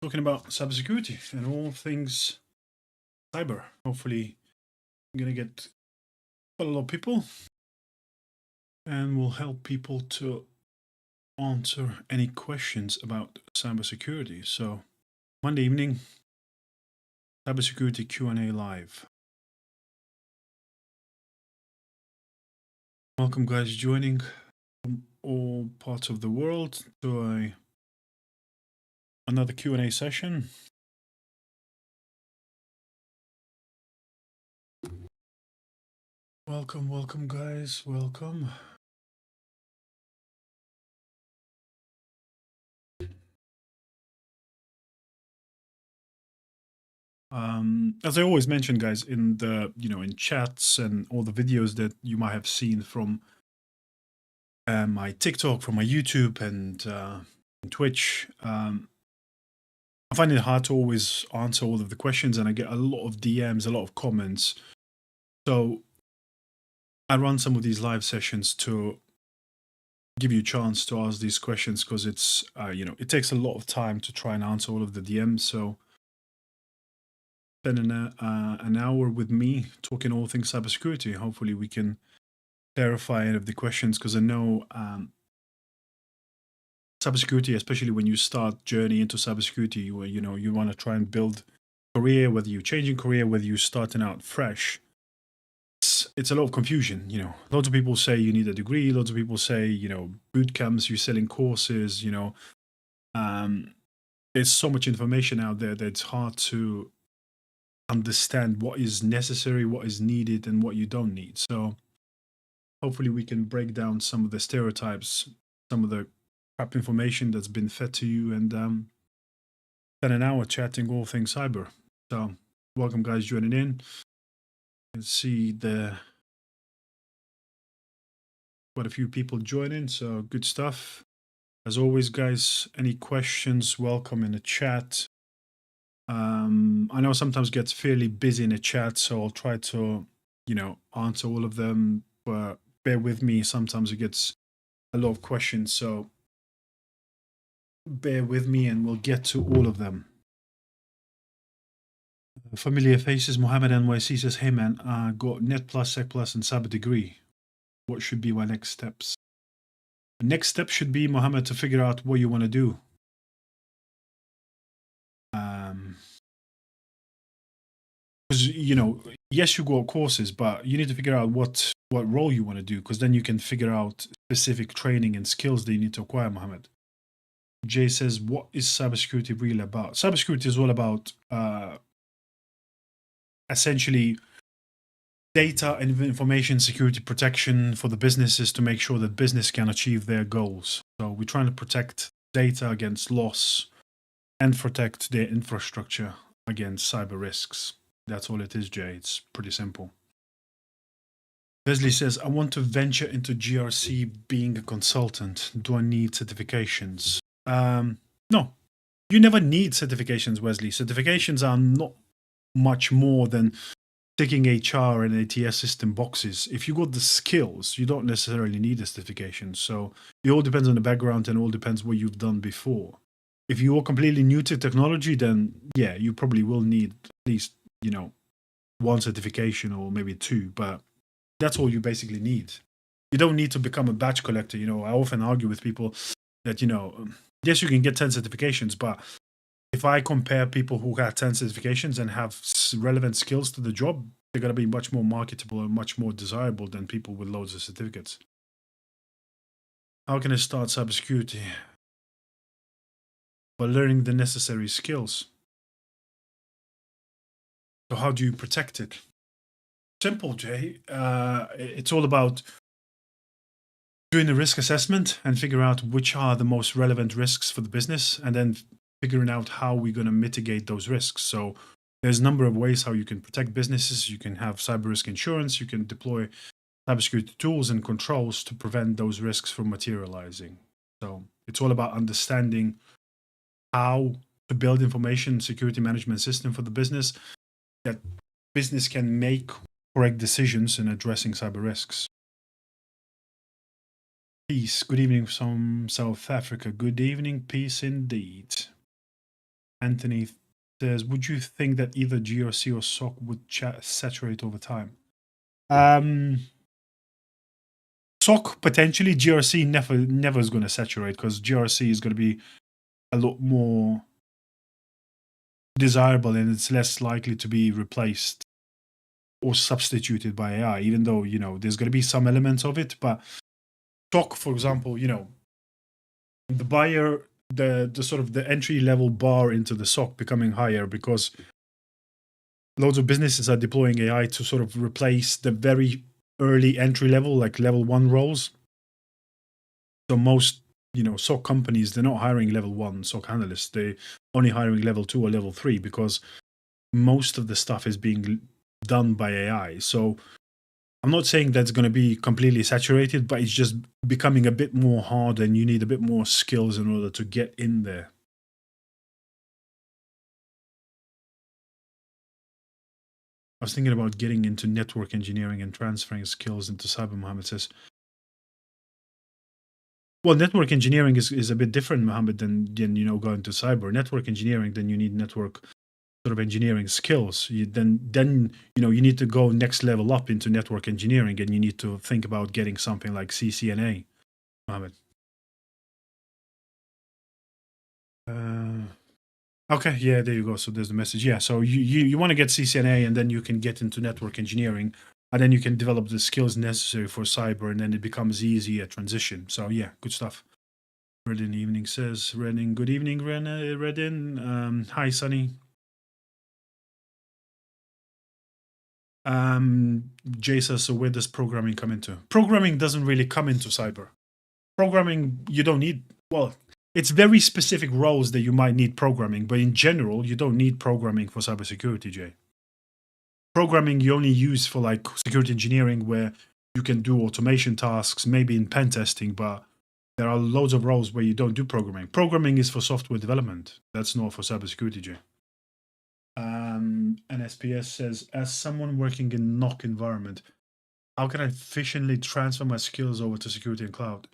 talking about cybersecurity and all things cyber. Hopefully, I'm going to get quite a lot of people and will help people to answer any questions about cybersecurity. So, Monday evening, Cybersecurity Q&A live. Welcome, guys, joining from all parts of the world to another Q&A session. Welcome, guys. Welcome. As I always mention, guys, in the in chats and all the videos that you might have seen from my TikTok, from my YouTube, and Twitch, I find it hard to always answer all of the questions, and I get a lot of DMs, a lot of comments. So I run some of these live sessions to give you a chance to ask these questions, because it's it takes a lot of time to try and answer all of the DMs. So spend an hour with me talking all things cybersecurity. Hopefully we can clarify any of the questions, because I know cybersecurity, especially when you start journey into cybersecurity, you want to try and build career, whether you're changing career, whether you're starting out fresh. It's a lot of confusion. Lots of people say you need a degree. Lots of people say boot camps, you're selling courses. There's so much information out there that it's hard to understand what is necessary, what is needed, and what you don't need. So hopefully we can break down some of the stereotypes, some of the crap information that's been fed to you, and spend an hour chatting all things cyber. So welcome, guys, joining in. You can see quite a few people joining, so good stuff. As always, guys, any questions, welcome in the chat. I know sometimes gets fairly busy in the chat, so I'll try to, answer all of them, but bear with me. Sometimes it gets a lot of questions, so bear with me and we'll get to all of them. Familiar faces. Mohammed NYC says, hey man, got Net Plus, Sec Plus, and Cyber degree. What should be my next steps? The next step should be, Mohammed, to figure out what you want to do. Because yes, you got courses, but you need to figure out what role you want to do, because then you can figure out specific training and skills that you need to acquire, Mohammed. Jay says, what is cybersecurity really about? Cybersecurity is all about essentially data and information security protection for the businesses, to make sure that business can achieve their goals. So we're trying to protect data against loss and protect their infrastructure against cyber risks. That's all it is, Jay. It's pretty simple. Leslie says, I want to venture into GRC being a consultant. Do I need certifications? No, you never need certifications, Wesley. Certifications are not much more than ticking HR and ATS system boxes. If you got the skills, you don't necessarily need a certification. So it all depends on the background and all depends what you've done before. If you are completely new to technology, then yeah, you probably will need at least, one certification or maybe two, but that's all you basically need. You don't need to become a badge collector. I often argue with people that, yes, you can get 10 certifications, but if I compare people who have 10 certifications and have relevant skills to the job, they're going to be much more marketable and much more desirable than people with loads of certificates. How can I start cybersecurity? By learning the necessary skills. So how do you protect it? Simple, Jay. It's all about doing a risk assessment and figure out which are the most relevant risks for the business, and then figuring out how we're going to mitigate those risks. So there's a number of ways how you can protect businesses. You can have cyber risk insurance. You can deploy cybersecurity tools and controls to prevent those risks from materializing. So it's all about understanding how to build information security management system for the business, that business can make correct decisions in addressing cyber risks. Peace. Good evening from South Africa. Good evening. Peace indeed. Anthony says, would you think that either GRC or SOC would saturate over time? SOC potentially, GRC never is going to saturate, because GRC is going to be a lot more desirable and it's less likely to be replaced or substituted by AI, even though, you know, there's going to be some elements of it. But SOC, for example, you know, the buyer, the sort of the entry level bar into the SOC becoming higher, because loads of businesses are deploying AI to sort of replace the very early entry level, like level 1 roles. So most, you know, SOC companies, they're not hiring level 1 SOC analysts. They're only hiring level 2 or level 3, because most of the stuff is being done by AI. So I'm not saying that's going to be completely saturated, but it's just becoming a bit more hard and you need a bit more skills in order to get in there. I was thinking about getting into network engineering and transferring skills into cyber, Mohammed says. Well, network engineering is a bit different, Mohammed, than you know, going to cyber. Network engineering, then you need network sort of engineering skills. Then you know, you need to go next level up into network engineering, and you need to think about getting something like CCNA, Mohammed. Okay, yeah, there you go. So there's the message. Yeah, so you want to get CCNA, and then you can get into network engineering, and then you can develop the skills necessary for cyber, and then it becomes easy a transition. So yeah, good stuff. Redin Evening says, Redin, good evening, Redin. Hi, Sunny. Jay says, so where does programming come into? Programming doesn't really come into cyber. Programming, you don't need, well, it's very specific roles that you might need programming, but in general, you don't need programming for cybersecurity, Jay. Programming you only use for like security engineering, where you can do automation tasks, maybe in pen testing, but there are loads of roles where you don't do programming. Programming is for software development. That's not for cybersecurity, Jay. NSPS says, as someone working in NOC environment, how can I efficiently transfer my skills over to security and cloud?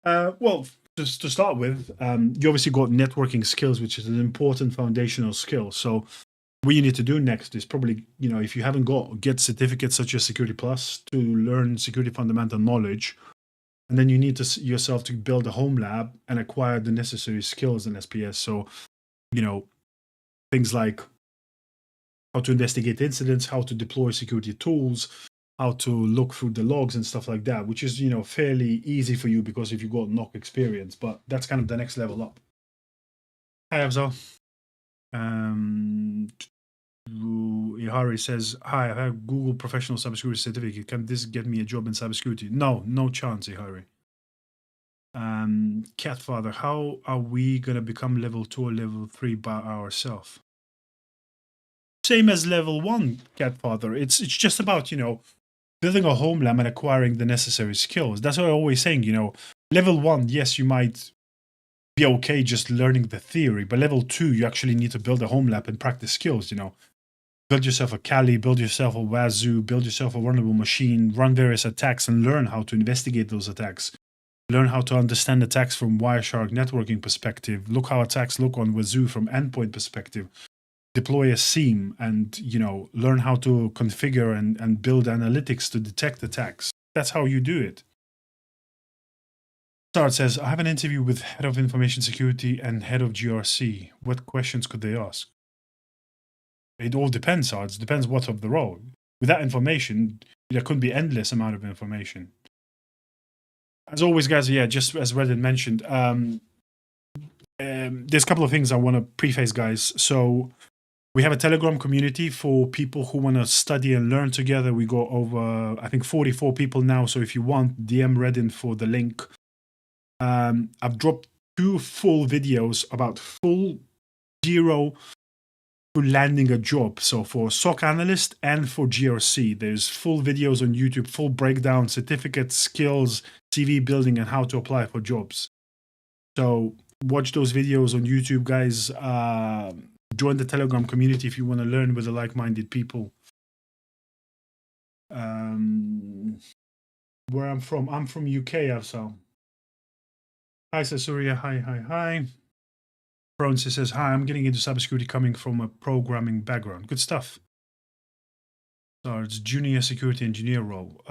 Well, just to start with, you obviously got networking skills, which is an important foundational skill. So what you need to do next is probably, you know, if you haven't get certificates such as Security Plus to learn security fundamental knowledge, and then you need to yourself to build a home lab and acquire the necessary skills in SPS. So, you know, things like how to investigate incidents, how to deploy security tools, how to look through the logs and stuff like that, which is, you know, fairly easy for you because if you got NOC experience, but that's kind of the next level up. Hi, Afzal. Ihari says, hi, I have Google Professional Cybersecurity Certificate. Can this get me a job in cybersecurity? No chance, Ihari. Catfather, how are we going to become level 2 or level 3 by ourselves? Same as level 1, Catfather. It's just about, you know, building a home lab and acquiring the necessary skills. That's what I'm always saying, you know, level 1, yes, you might be okay just learning the theory, but level 2, you actually need to build a home lab and practice skills, you know. Build yourself a Kali, build yourself a Wazoo, build yourself a runnable machine, run various attacks and learn how to investigate those attacks. Learn how to understand attacks from Wireshark networking perspective. Look how attacks look on Wazoo from endpoint perspective. Deploy a SIEM and, you know, learn how to configure and build analytics to detect attacks. That's how you do it. Start says, I have an interview with head of information security and head of GRC. What questions could they ask? It all depends, Sards. It depends what of the role. With that information, there could be endless amount of information. As always, guys, yeah, just as Reddit mentioned, there's a couple of things I want to preface, guys. So we have a Telegram community for people who want to study and learn together. We got over, I think, 44 people now. So if you want, DM Reddit for the link. I've dropped 2 full videos about full zero to landing a job. So for SOC analyst and for GRC, there's full videos on YouTube, full breakdown, certificates, skills, CV building, and how to apply for jobs. So watch those videos on YouTube, guys. Join the Telegram community if you want to learn with the like-minded people. Where I'm from UK, Afsal. Hi, Sasuria. Hi. Francis says, hi, I'm getting into cybersecurity coming from a programming background. Good stuff. So it's junior security engineer role.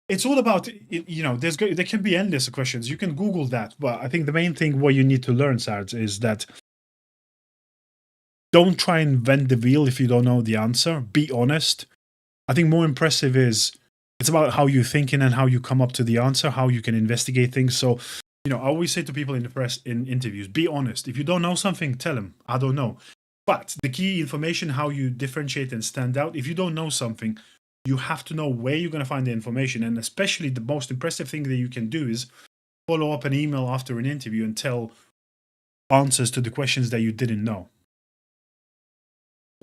It's all about, you know, there can be endless questions. You can Google that. But I think the main thing what you need to learn, Sarge, is that don't try and invent the wheel if you don't know the answer. Be honest. I think more impressive is it's about how you're thinking and how you come up to the answer, how you can investigate things. So, you know, I always say to people in the press, in interviews, be honest. If you don't know something, tell them, I don't know. But the key information, how you differentiate and stand out, if you don't know something, you have to know where you're going to find the information. And especially the most impressive thing that you can do is follow up an email after an interview and tell answers to the questions that you didn't know.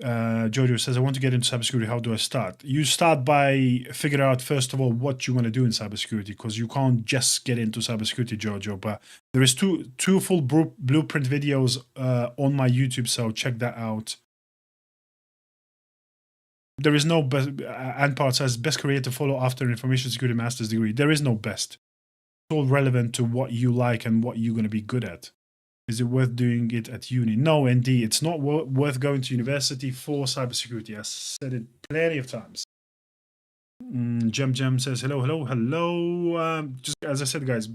Jojo says, I want to get into cybersecurity. How do I start? You start by figuring out, first of all, what you want to do in cybersecurity, because you can't just get into cybersecurity, Jojo. But there is two full blueprint videos on my YouTube, so check that out. There is no best. Anpart says, best career to follow after an information security master's degree. There is no best. It's all relevant to what you like and what you're going to be good at. Is it worth doing it at uni? No, ND, it's not worth going to university for cybersecurity. I've said it plenty of times. Jem says, hello. Just as I said, guys,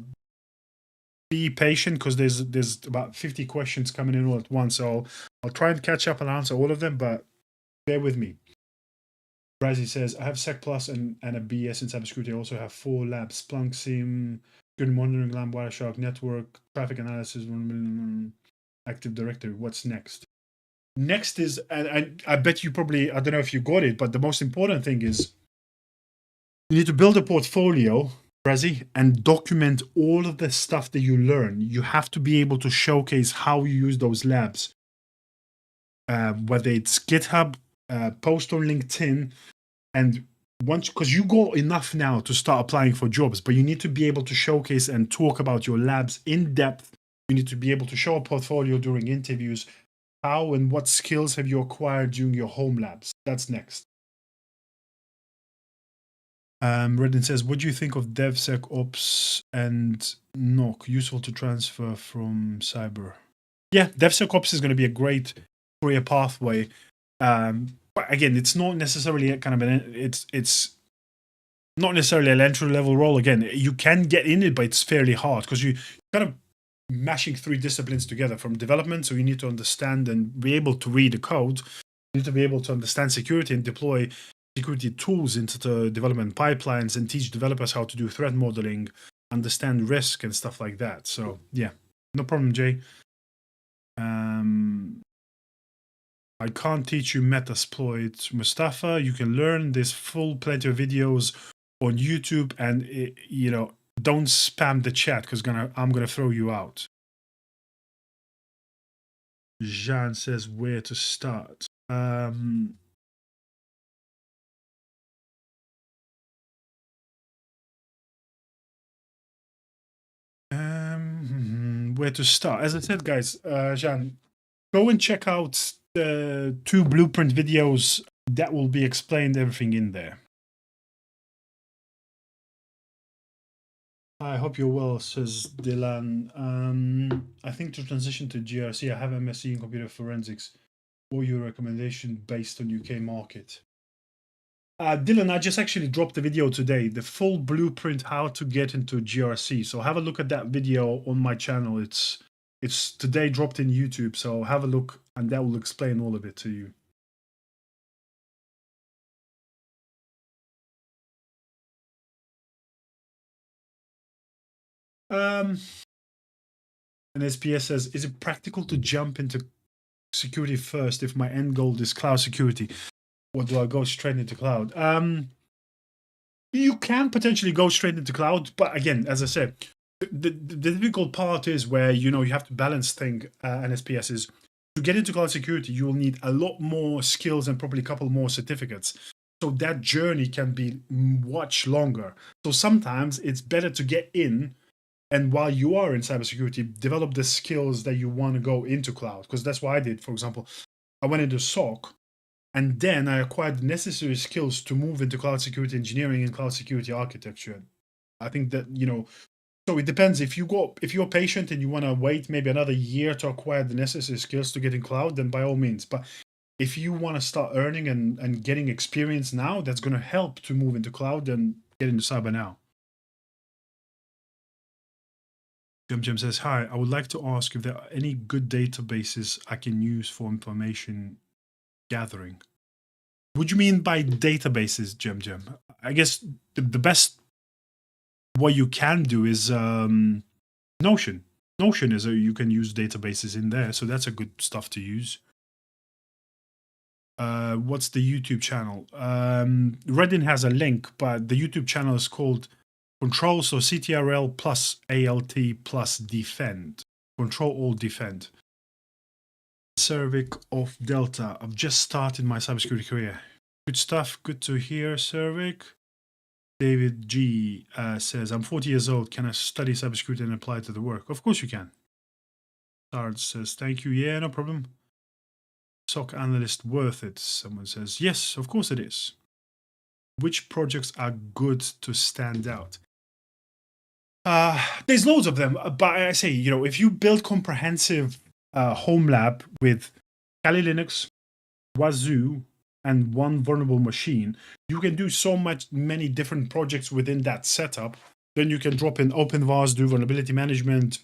be patient because there's about 50 questions coming in all at once. So I'll try and catch up and answer all of them, but bear with me. Brazzy says, I have Sec Plus and a BS in cybersecurity. I also have 4 labs, Splunk, SIEM, Good monitoring, LAMP, Wireshark, network, traffic analysis, Active Directory. What's next? Next is, and I bet you probably, I don't know if you got it, but the most important thing is you need to build a portfolio, Brazzy, and document all of the stuff that you learn. You have to be able to showcase how you use those labs. Whether it's GitHub, post on LinkedIn, and once, because you got enough now to start applying for jobs, but you need to be able to showcase and talk about your labs in depth. You need to be able to show a portfolio during interviews. How and what skills have you acquired during your home labs? That's next. Redden says, what do you think of DevSecOps and NOC? Useful to transfer from cyber? Yeah, DevSecOps is going to be a great career pathway. But again, it's not necessarily a kind of it's not necessarily an entry level role. Again, you can get in it, but it's fairly hard because you kind of mashing 3 disciplines together from development. So you need to understand and be able to read the code. You need to be able to understand security and deploy security tools into the development pipelines and teach developers how to do threat modeling, understand risk and stuff like that. So yeah, no problem, Jay. I can't teach you Metasploit, Mustafa. You can learn. There's plenty of videos on YouTube, and you know, don't spam the chat because I'm gonna throw you out. Jean says, where to start? Where to start? As I said, guys, Jean, go and check out the 2 blueprint videos that will be explained everything in there. I hope you're well, says Dylan. I think to transition to GRC, I have MSc in computer forensics. What your recommendation based on UK market? Dylan, I just actually dropped the video today, the full blueprint how to get into GRC. So have a look at that video on my channel. It's today dropped in YouTube, so have a look and that will explain all of it to you. And SPS says, is it practical to jump into security first if my end goal is cloud security? Or do I go straight into cloud? You can potentially go straight into cloud, but again, as I said, the difficult part is where, you know, you have to balance thing, NSPS is to get into cloud security, you will need a lot more skills and probably a couple more certificates. So that journey can be much longer. So sometimes it's better to get in, and while you are in cybersecurity, develop the skills that you want to go into cloud. Because that's what I did. For example, I went into SOC, and then I acquired the necessary skills to move into cloud security engineering and cloud security architecture. I think that, you know, So it depends. If you're patient and you want to wait maybe another year to acquire the necessary skills to get in cloud, then by all means. But if you want to start earning and getting experience now, that's going to help to move into cloud and get into cyber now. Jim says, hi, I would like to ask if there are any good databases I can use for information gathering. What do you mean by databases, Jim? I guess the best what you can do is Notion. Notion is you can use databases in there, so that's a good stuff to use. What's the YouTube channel? Reddit has a link, but the YouTube channel is called Control, so CTRL+ALT+DEFEND. Control-Alt-Defend. Cervic of Delta. I've just started my cybersecurity career. Good stuff. Good to hear, Cervic. David G says, I'm 40 years old. Can I study cybersecurity and apply to the work? Of course you can. Sarge says, thank you. Yeah, no problem. SOC analyst worth it? Someone says, yes, of course it is. Which projects are good to stand out? There's loads of them, but I say, if you build comprehensive home lab with Kali Linux, Wazoo, and one vulnerable machine, you can do many different projects within that setup. Then you can drop in OpenVAS, do vulnerability management.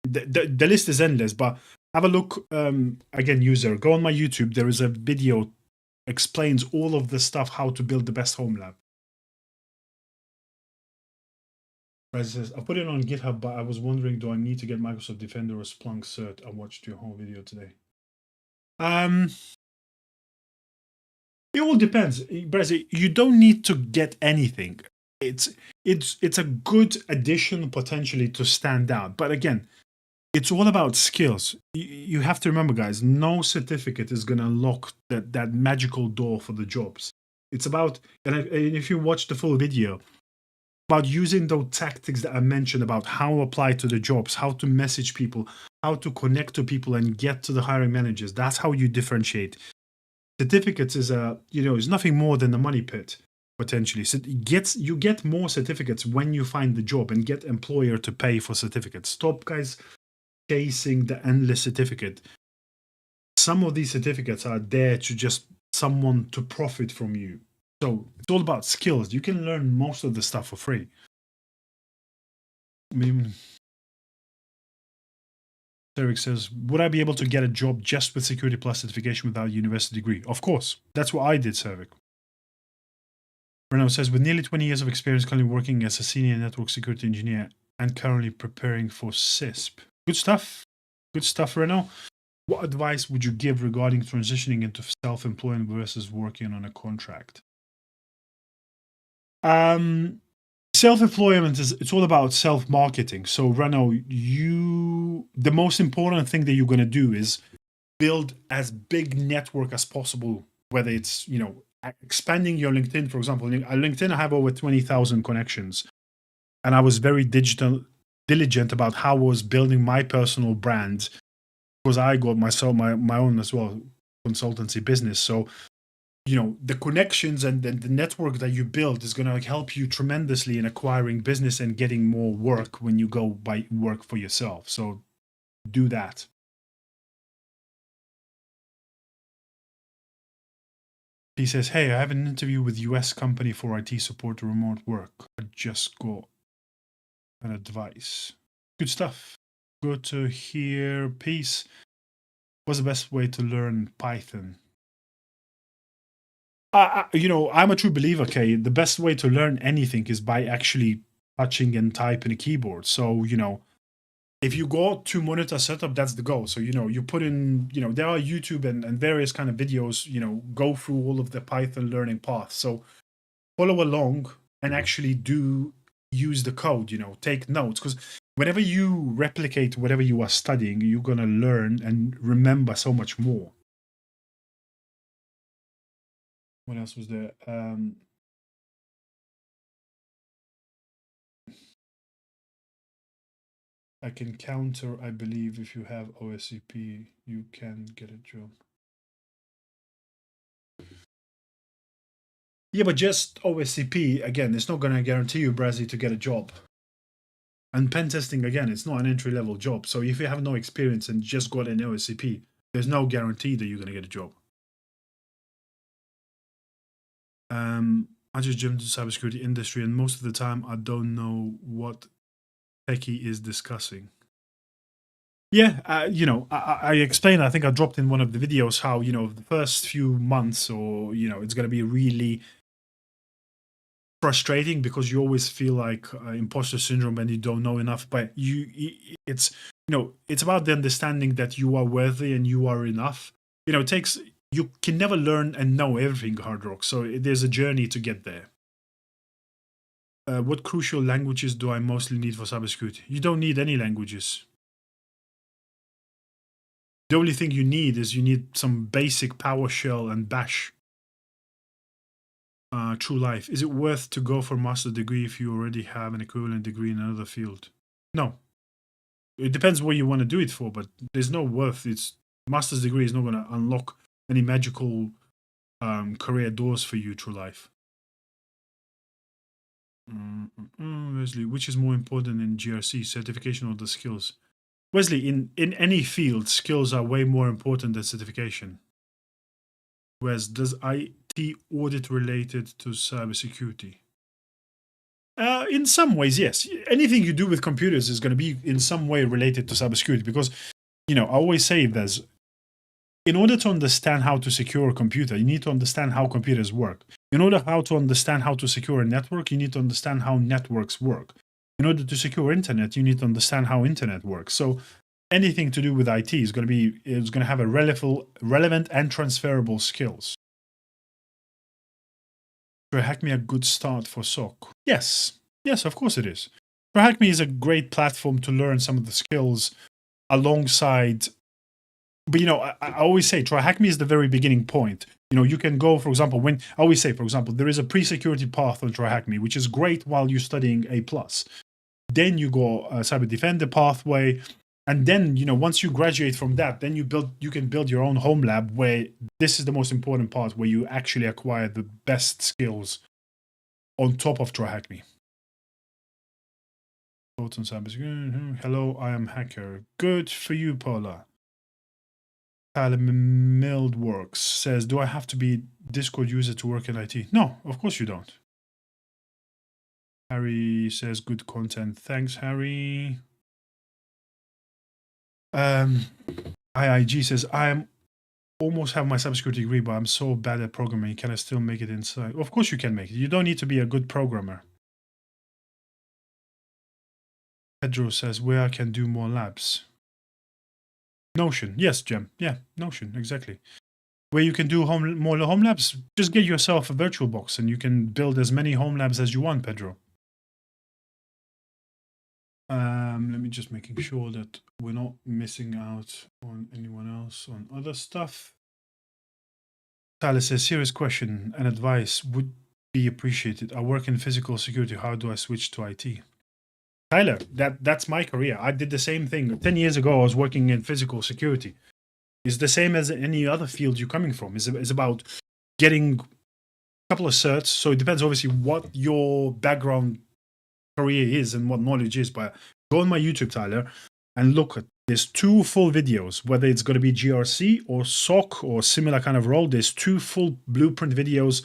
The list is endless, but have a look. Again, user, go on my YouTube. There is a video explains all of the stuff, how to build the best home lab. Says, I put it on GitHub, but I was wondering, do I need to get Microsoft Defender or Splunk cert? I watched your whole video today. It all depends. Brezzy, you don't need to get anything. It's a good addition potentially to stand out. But again, it's all about skills. You have to remember, guys, no certificate is going to unlock that magical door for the jobs. It's about, and if you watch the full video, about using those tactics that I mentioned about how to apply to the jobs, how to message people, how to connect to people and get to the hiring managers. That's how you differentiate. Certificates is is nothing more than the money pit potentially. So you get more certificates when you find the job and get employer to pay for certificates. Stop, guys, chasing the endless certificate. Some of these certificates are there to just someone to profit from you. So it's all about skills. You can learn most of the stuff for free. Derek says, would I be able to get a job just with Security Plus certification without a university degree? Of course. That's what I did, Cervic. Renault says, with nearly 20 years of experience currently working as a senior network security engineer and currently preparing for CISP. Good stuff. Good stuff, Renault. What advice would you give regarding transitioning into self-employment versus working on a contract? Self-employment it's all about self-marketing. So Renault, the most important thing that you're going to do is build as big network as possible, whether it's, expanding your LinkedIn, for example. On LinkedIn, I have over 20,000 connections, and I was very diligent about how I was building my personal brand, because I got my own as well consultancy business. So the connections and the network that you build is going to help you tremendously in acquiring business and getting more work when you go by work for yourself. So do that. He says, hey, I have an interview with US company for IT support remote work. I just got an advice. Good stuff. Good to hear. Peace. What's the best way to learn Python? I'm a true believer, Kay. The best way to learn anything is by actually touching and typing a keyboard. So, if you go to monitor setup, that's the goal. So, you put in, there are YouTube and various kind of videos, go through all of the Python learning paths. So follow along and actually use the code, take notes. Because whenever you replicate whatever you are studying, you're going to learn and remember so much more. What else was there? I can counter, I believe, if you have OSCP, you can get a job. Yeah, but just OSCP, again, it's not going to guarantee you, Brazzy, to get a job. And pen testing, again, it's not an entry-level job. So if you have no experience and just got an OSCP, there's no guarantee that you're going to get a job. I just jumped into the cybersecurity industry, and most of the time I don't know what techie is discussing. Yeah, you know, I explained, I think I dropped in one of the videos how, you know, the first few months or, you know, it's going to be really frustrating because you always feel like imposter syndrome and you don't know enough. But it's, you know, it's about the understanding that you are worthy and you are enough. You know, it takes, you can never learn and know everything, Hard Rock. So there's a journey to get there. What crucial languages do I mostly need for cybersecurity? You don't need any languages. The only thing you need is you need some basic PowerShell and Bash. True life. Is it worth to go for a master's degree if you already have an equivalent degree in another field? No. It depends what you want to do it for, but there's no worth. It's master's degree is not going to unlock any magical career doors for you through life. Wesley, which is more important in GRC, certification or the skills? Wesley, in any field, skills are way more important than certification. Wes, does IT audit related to cybersecurity? In some ways, yes. Anything you do with computers is going to be in some way related to cybersecurity because, you know, I always say there's, in order to understand how to secure a computer, you need to understand how computers work. In order to understand how to secure a network, you need to understand how networks work. In order to secure internet, you need to understand how internet works. So anything to do with IT is going to have a relevant and transferable skills. TryHackMe a good start for SOC? Yes, of course it is. TryHackMe is a great platform to learn some of the skills alongside. But you know, I always say TryHackMe is the very beginning point. You know, you can go, for example, I always say, for example, there is a pre-security path on TryHackMe, which is great while you're studying A+. Then you go Cyber Defender pathway. And then, you know, once you graduate from that, then you can build your own home lab where this is the most important part, where you actually acquire the best skills on top of TryHackMe. Thoughts on cybersecurity? Hello, I am hacker. Good for you, Paula. Tyler Mildworks says, do I have to be Discord user to work in IT? No, of course you don't. Harry says, good content. Thanks, Harry. IIG says, I almost have my cybersecurity degree, but I'm so bad at programming. Can I still make it inside? Of course you can make it. You don't need to be a good programmer. Pedro says, where I can do more labs. Notion. Yes, Jem. Yeah, Notion. Exactly. Where you can do more home labs, just get yourself a virtual box and you can build as many home labs as you want, Pedro. Let me just making sure that we're not missing out on anyone else on other stuff. Tyler says, serious question and advice would be appreciated. I work in physical security. How do I switch to IT? Tyler, that's my career. I did the same thing. 10 years ago, I was working in physical security. It's the same as any other field you're coming from. It's about getting a couple of certs. So it depends, obviously, what your background career is and what knowledge is. But go on my YouTube, Tyler, and look at, there's 2 full videos, whether it's going to be GRC or SOC or similar kind of role. There's 2 full blueprint videos.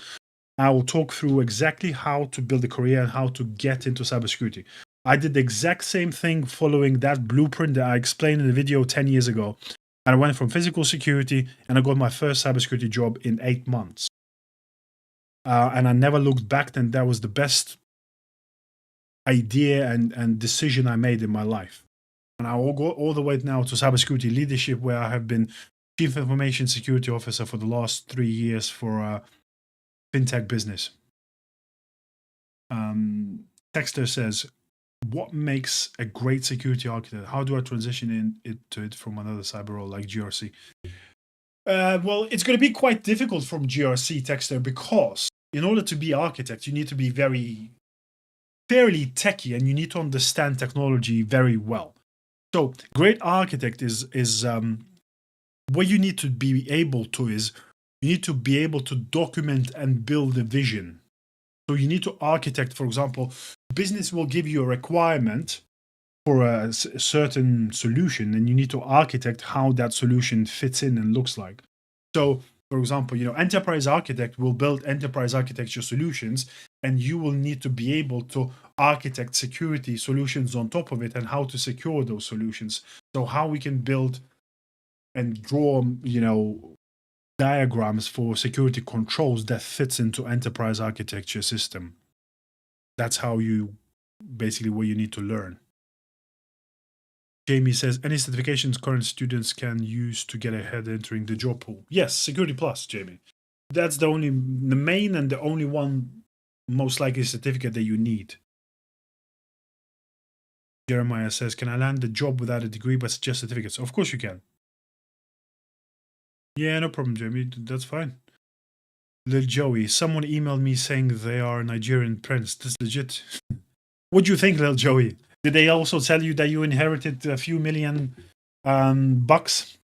I will talk through exactly how to build a career and how to get into cybersecurity. I did the exact same thing following that blueprint that I explained in the video 10 years ago. And I went from physical security and I got my first cybersecurity job in 8 months. And I never looked back, and that was the best idea and decision I made in my life. And I will go all the way now to cybersecurity leadership, where I have been Chief Information Security Officer for the last 3 years for a fintech business. Texter says, what makes a great security architect? How do I transition into it from another cyber role like GRC? Well, it's going to be quite difficult from GRC, Texter, because in order to be architect, you need to be fairly techy, and you need to understand technology very well. So great architect is what you need to be able to is, you need to be able to document and build a vision. So you need to architect, for example, business will give you a requirement for a certain solution, and you need to architect how that solution fits in and looks like. So, for example, enterprise architect will build enterprise architecture solutions, and you will need to be able to architect security solutions on top of it and how to secure those solutions. So how we can build and draw, diagrams for security controls that fits into enterprise architecture system. That's how you basically what you need to learn. Jamie says, any certifications current students can use to get ahead entering the job pool? Yes, Security Plus, Jamie. That's the main and the only one most likely certificate that you need. Jeremiah says, can I land a job without a degree but just certificates? Of course you can. Yeah, no problem, Jamie. That's fine. Lil Joey, someone emailed me saying they are Nigerian prince. That's legit. What do you think, Lil Joey? Did they also tell you that you inherited a few million bucks?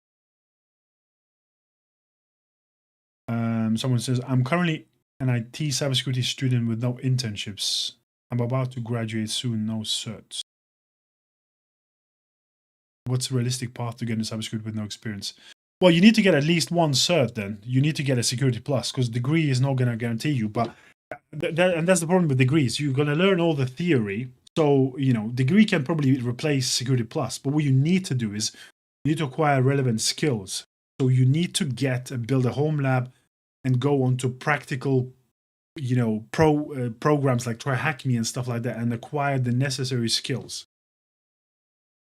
Someone says, I'm currently an IT cybersecurity student with no internships. I'm about to graduate soon, no certs. What's a realistic path to get into cybersecurity with no experience? Well, you need to get at least one cert then. You need to get a Security Plus, because degree is not going to guarantee you. But and that's the problem with degrees. You're going to learn all the theory. So, degree can probably replace Security Plus. But what you need to do is you need to acquire relevant skills. So you need to get and build a home lab and go on to practical, programs like TryHackMe and stuff like that and acquire the necessary skills.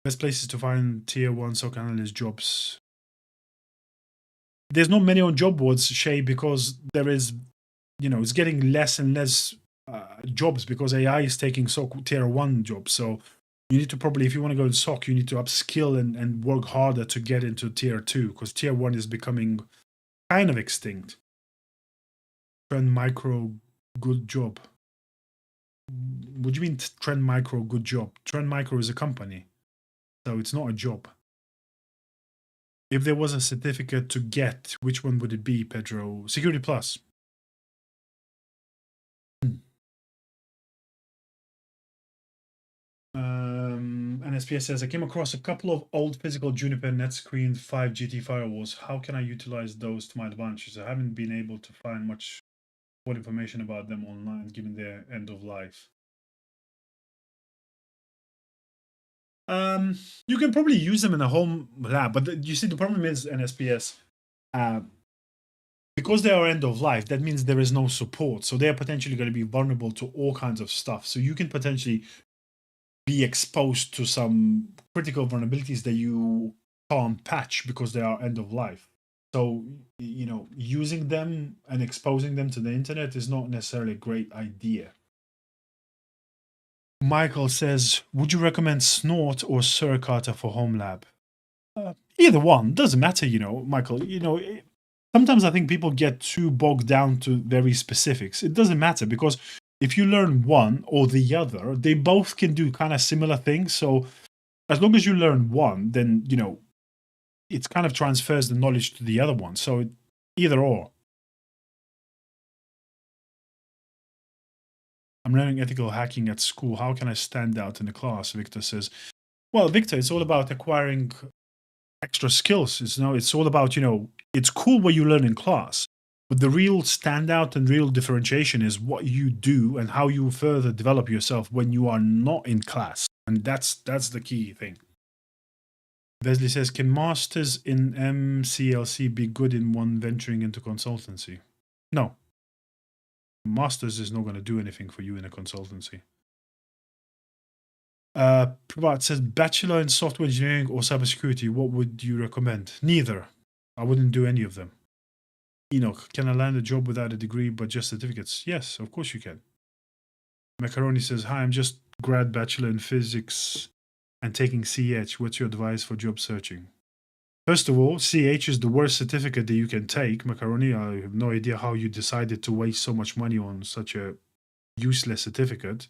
Best places to find tier 1 SOC analyst jobs. There's not many on job boards, Shay, because there is, it's getting less and less jobs because AI is taking SOC tier 1 jobs. So you need to probably, if you want to go in SOC, you need to upskill and work harder to get into tier 2 because tier 1 is becoming kind of extinct. Trend Micro, good job. What do you mean Trend Micro, good job? Trend Micro is a company, so it's not a job. If there was a certificate to get, which one would it be, Pedro? Security Plus. NSPS says, I came across a couple of old physical Juniper NetScreen 5 GT firewalls. How can I utilize those to my advantage? I haven't been able to find much information about them online, given their end of life. You can probably use them in a home lab, but you see, the problem is NSPS, because they are end of life, that means there is no support. So they are potentially going to be vulnerable to all kinds of stuff. So you can potentially be exposed to some critical vulnerabilities that you can't patch because they are end of life. So, using them and exposing them to the internet is not necessarily a great idea. Michael says, would you recommend Snort or Suricata for home lab? Either one, doesn't matter, Michael. Sometimes I think people get too bogged down to very specifics. It doesn't matter because if you learn one or the other, they both can do kind of similar things. So as long as you learn one, then, it kind of transfers the knowledge to the other one. So either or. I'm learning ethical hacking at school. How can I stand out in the class? Victor says, well, Victor, it's all about acquiring extra skills. It's all about, it's cool what you learn in class, but the real standout and real differentiation is what you do and how you further develop yourself when you are not in class. And that's the key thing. Leslie says, can masters in MCLC be good in one venturing into consultancy? No. Masters is not going to do anything for you in a consultancy. Pravat says, bachelor in software engineering or cybersecurity, what would you recommend? Neither. I wouldn't do any of them. Enoch, can I land a job without a degree but just certificates? Yes, of course you can. Macaroni says, hi, I'm just grad bachelor in physics and taking CH. What's your advice for job searching? First of all, CH is the worst certificate that you can take, Macaroni. I have no idea how you decided to waste so much money on such a useless certificate.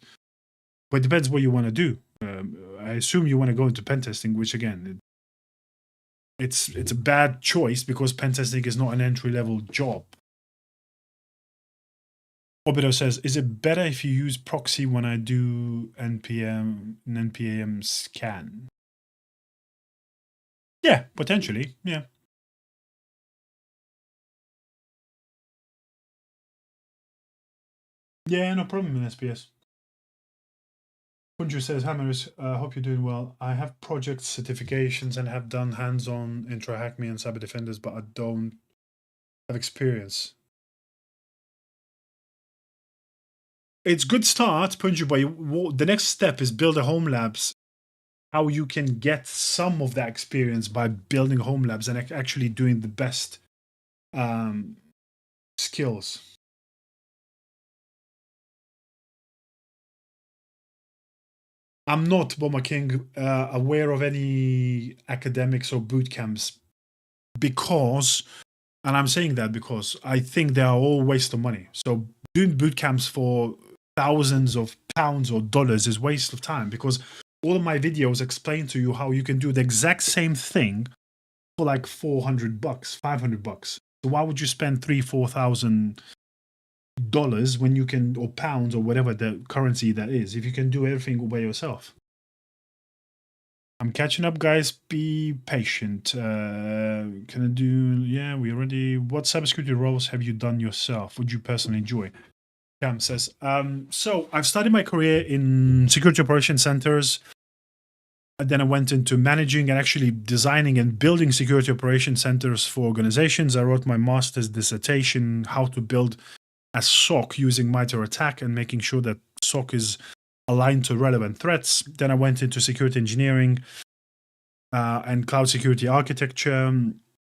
But it depends what you want to do. I assume you want to go into pen testing, which again, it's a bad choice because pen testing is not an entry-level job. Obido says, is it better if you use proxy when I do npm scan? Yeah, potentially. Yeah. Yeah, no problem in SPS. Kunju says, hi Maris, hope you're doing well. I have project certifications and have done hands-on in TryHackMe and Cyber Defenders, but I don't have experience. It's good start, Punju, but the next step is build a home labs. How you can get some of that experience by building home labs and actually doing the best skills. I'm not, Bomber King, aware of any academics or boot camps because, and I'm saying that because I think they are all waste of money. So doing boot camps for thousands of pounds or dollars is waste of time, because all of my videos explain to you how you can do the exact same thing for like $400, $500. So why would you spend $3,000-4,000 when you can, or pounds or whatever the currency that is, if you can do everything by yourself? I'm catching up, guys. Be patient. Can I do? Yeah, we already. What cybersecurity roles have you done yourself? Would you personally enjoy? Cam says. So I've started my career in security operation centers. And then I went into managing and actually designing and building security operation centers for organizations. I wrote my master's dissertation, how to build a SOC using MITRE ATT&CK and making sure that SOC is aligned to relevant threats. Then I went into security engineering and cloud security architecture.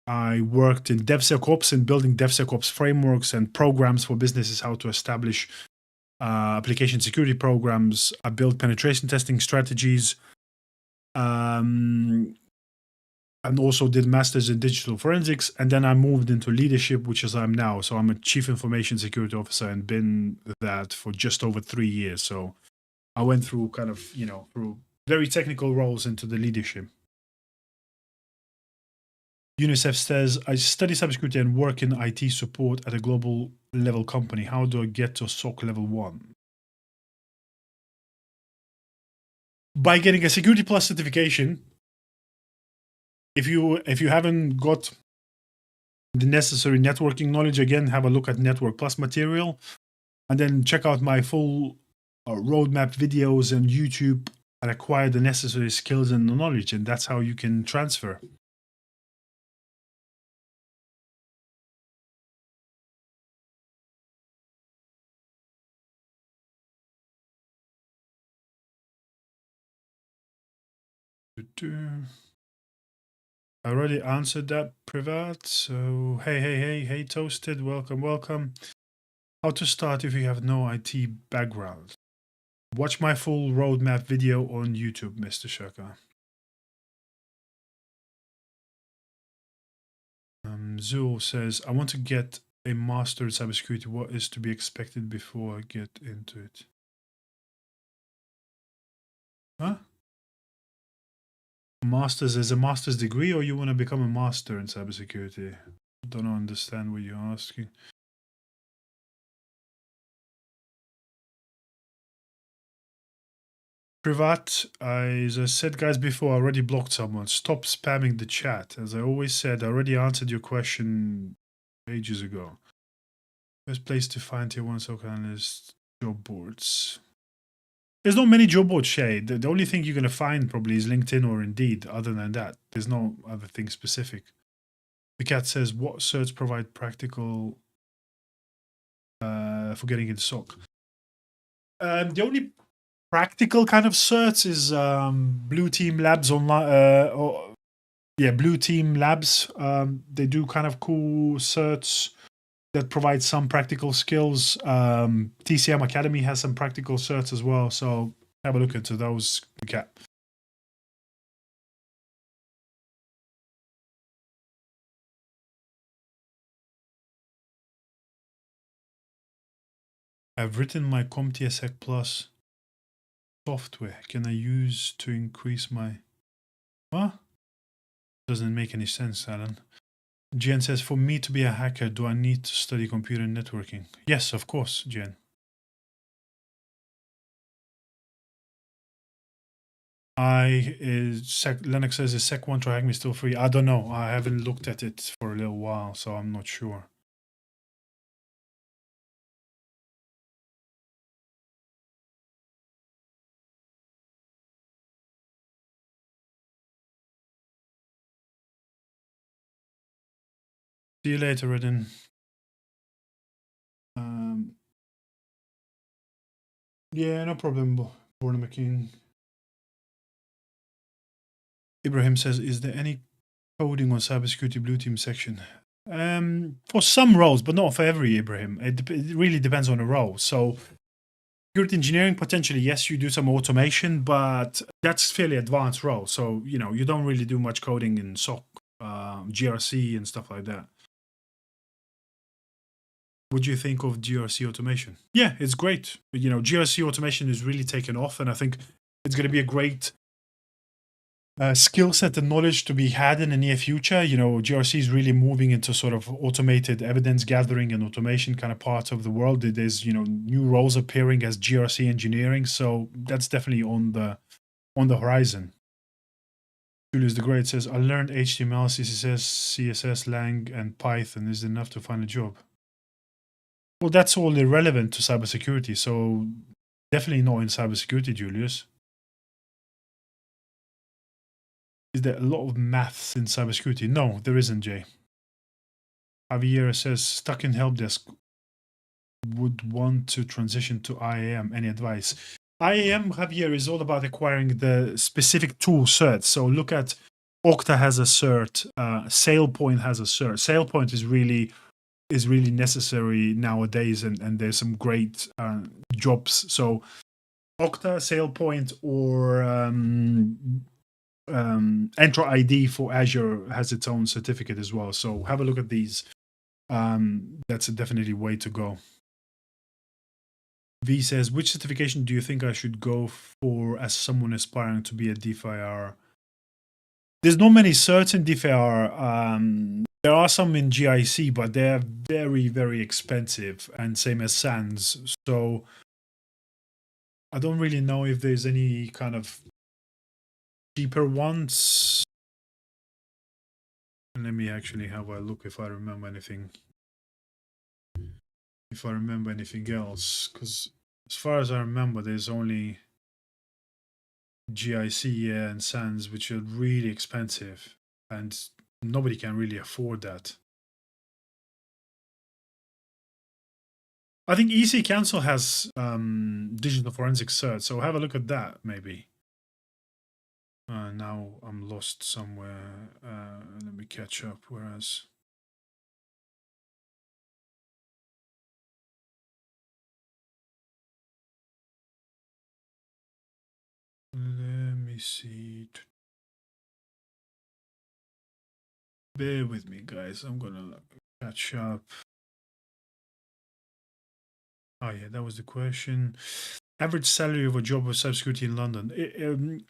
I worked in DevSecOps and building DevSecOps frameworks and programs for businesses, how to establish application security programs. I built penetration testing strategies. And also did masters in digital forensics, and then I moved into leadership, which is I'm now. So I'm a chief information security officer and been that for just over 3 years. So I went through kind of, through very technical roles into the leadership. UNICEF says, I study cybersecurity and work in IT support at a global level company. How do I get to SOC level 1? By getting a Security Plus certification. If you haven't got the necessary networking knowledge, again, have a look at Network Plus material, and then check out my full roadmap videos on YouTube and acquire the necessary skills and knowledge, and that's how you can transfer. I already answered that, Privat. So, hey, Toasted, welcome. How to start if you have no IT background? Watch my full roadmap video on YouTube, Mr. Shaka. Zul says, I want to get a master in cybersecurity. What is to be expected before I get into it? Huh? Masters is a master's degree, or you want to become a master in cybersecurity? I don't understand what you're asking. Privat, as I said, guys, before, I already blocked someone. Stop spamming the chat. As I always said, I already answered your question ages ago. Best place to find tier 1 SOC analyst job boards. There's not many job boards, Shay. The only thing you're going to find probably is LinkedIn or Indeed. Other than that, there's no other thing specific. The cat says, what certs provide practical for getting into SOC? The only practical kind of certs is Blue Team Labs online. Blue Team Labs. They do kind of cool certs that provide some practical skills. TCM Academy has some practical certs as well. So have a look into those. Okay. I've written my CompTIA-Sec Plus software. Can I use to increase my... What? Doesn't make any sense, Alan. Jen says, for me to be a hacker, do I need to study computer networking? Yes, of course, Jen. Lennox says, is Sec1 try hack me still free? I don't know. I haven't looked at it for a little while, so I'm not sure. See you later, Redden. Yeah, no problem, Born McKean. Ibrahim says, is there any coding on cybersecurity blue team section? For some roles, but not for every, Ibrahim. It really depends on the role. So security engineering, potentially, yes, you do some automation, but that's fairly advanced role. So, you know, you don't really do much coding in SOC, GRC and stuff like that. What do you think of GRC automation? Yeah, it's great. You know, GRC automation is really taken off, and I think it's going to be a great skill set and knowledge to be had in the near future. You know, GRC is really moving into sort of automated evidence gathering and automation kind of part of the world. There's, you know, new roles appearing as GRC engineering, so that's definitely on the horizon. Julius the Great says, I learned HTML, CSS, CSS, Lang, and Python. Is it enough to find a job? Well, that's all irrelevant to cybersecurity, so definitely not in cybersecurity, Julius. Is there a lot of maths in cybersecurity? No, there isn't, Jay. Javier says, stuck in help desk, would want to transition to IAM. Any advice? IAM, Javier, is all about acquiring the specific tool certs. So look at Okta has a cert, SailPoint has a cert. SailPoint is really necessary nowadays, and there's some great jobs. So Okta, SailPoint, or Entra ID for Azure has its own certificate as well. So have a look at these. That's definitely way to go. V says, which certification do you think I should go for as someone aspiring to be a DFIR? There's not many certs in DFIR. There are some in GIC, but they're very, very expensive, and same as SANS. So I don't really know if there's any kind of cheaper ones. Let me actually have a look if I remember anything. If I remember anything else, because as far as I remember, there's only GIC and SANS, which are really expensive, and nobody can really afford that. I think EC Council has digital forensic cert, so have a look at that maybe. Now I'm lost somewhere. Let me catch up. Whereas let me see. Bear with me, guys. I'm gonna catch up. Oh yeah, that was the question. Average salary of a job of cybersecurity in London.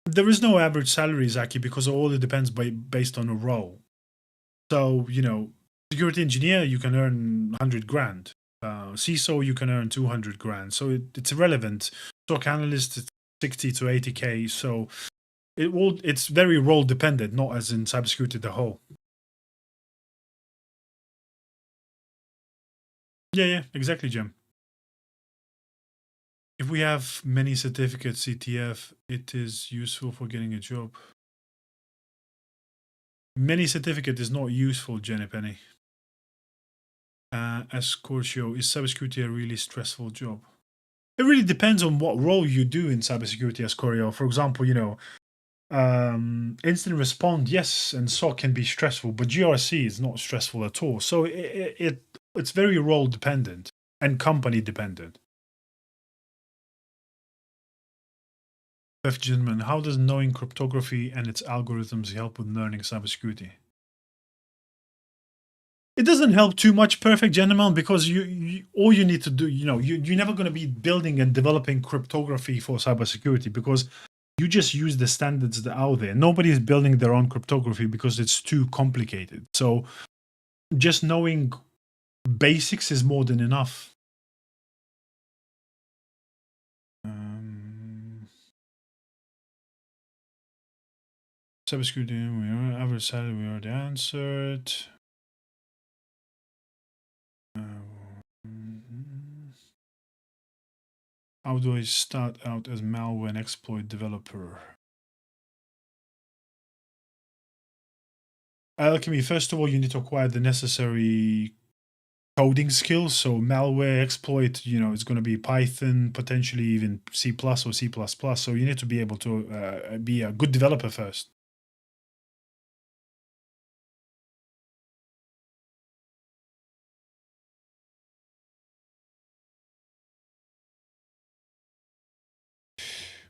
There is no average salary, Zaki, because all it depends based on a role. So, you know, security engineer, you can earn 100 grand. CISO, you can earn 200 grand. So it's irrelevant. SOC analyst, it's 60 to 80K. So it's very role dependent, not as in cybersecurity the whole. Yeah, exactly, Jim. If we have many certificates, CTF, it is useful for getting a job. Many certificate is not useful, Jenny Penny. As 𝐶𝐭, is cybersecurity a really stressful job? It really depends on what role you do in cybersecurity as 𝐶𝐭. For example, you know, incident response, yes, and SOC can be stressful, but GRC is not stressful at all. So it's very role dependent and company dependent. Gentlemen, how does knowing cryptography and its algorithms help with learning cybersecurity? It doesn't help too much, Perfect Gentleman, because you all you need to do, you know, you're never going to be building and developing cryptography for cybersecurity, because You just use the standards that are out there. Nobody is building their own cryptography because it's too complicated. So just knowing basics is more than enough. Cybersecurity, we are average salary, we already answered. How do I start out as malware and exploit developer? Alchemy, first of all, you need to acquire the necessary coding skills. So malware exploit, it's going to be Python, potentially even C++ or C++. So you need to be able to be a good developer first.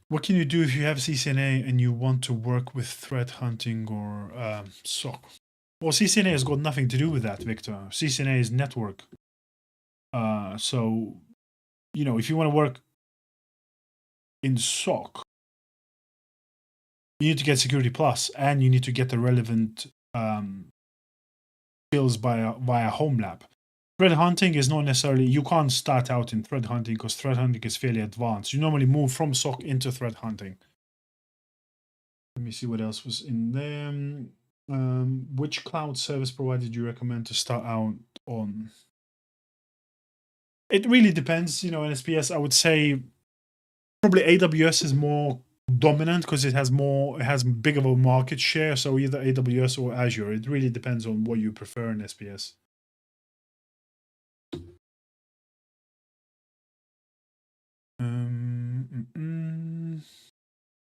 What can you do if you have CCNA and you want to work with threat hunting or SOC? Well, CCNA has got nothing to do with that, Victor. CCNA is network. So, if you want to work in SOC, you need to get Security Plus, and you need to get the relevant skills via home lab. Threat hunting is not necessarily, you can't start out in threat hunting because threat hunting is fairly advanced. You normally move from SOC into threat hunting. Let me see what else was in there. Which cloud service provider do you recommend to start out on? It really depends. In SPS, I would say probably AWS is more dominant because it has big of a market share. So either AWS or Azure. It really depends on what you prefer in SPS.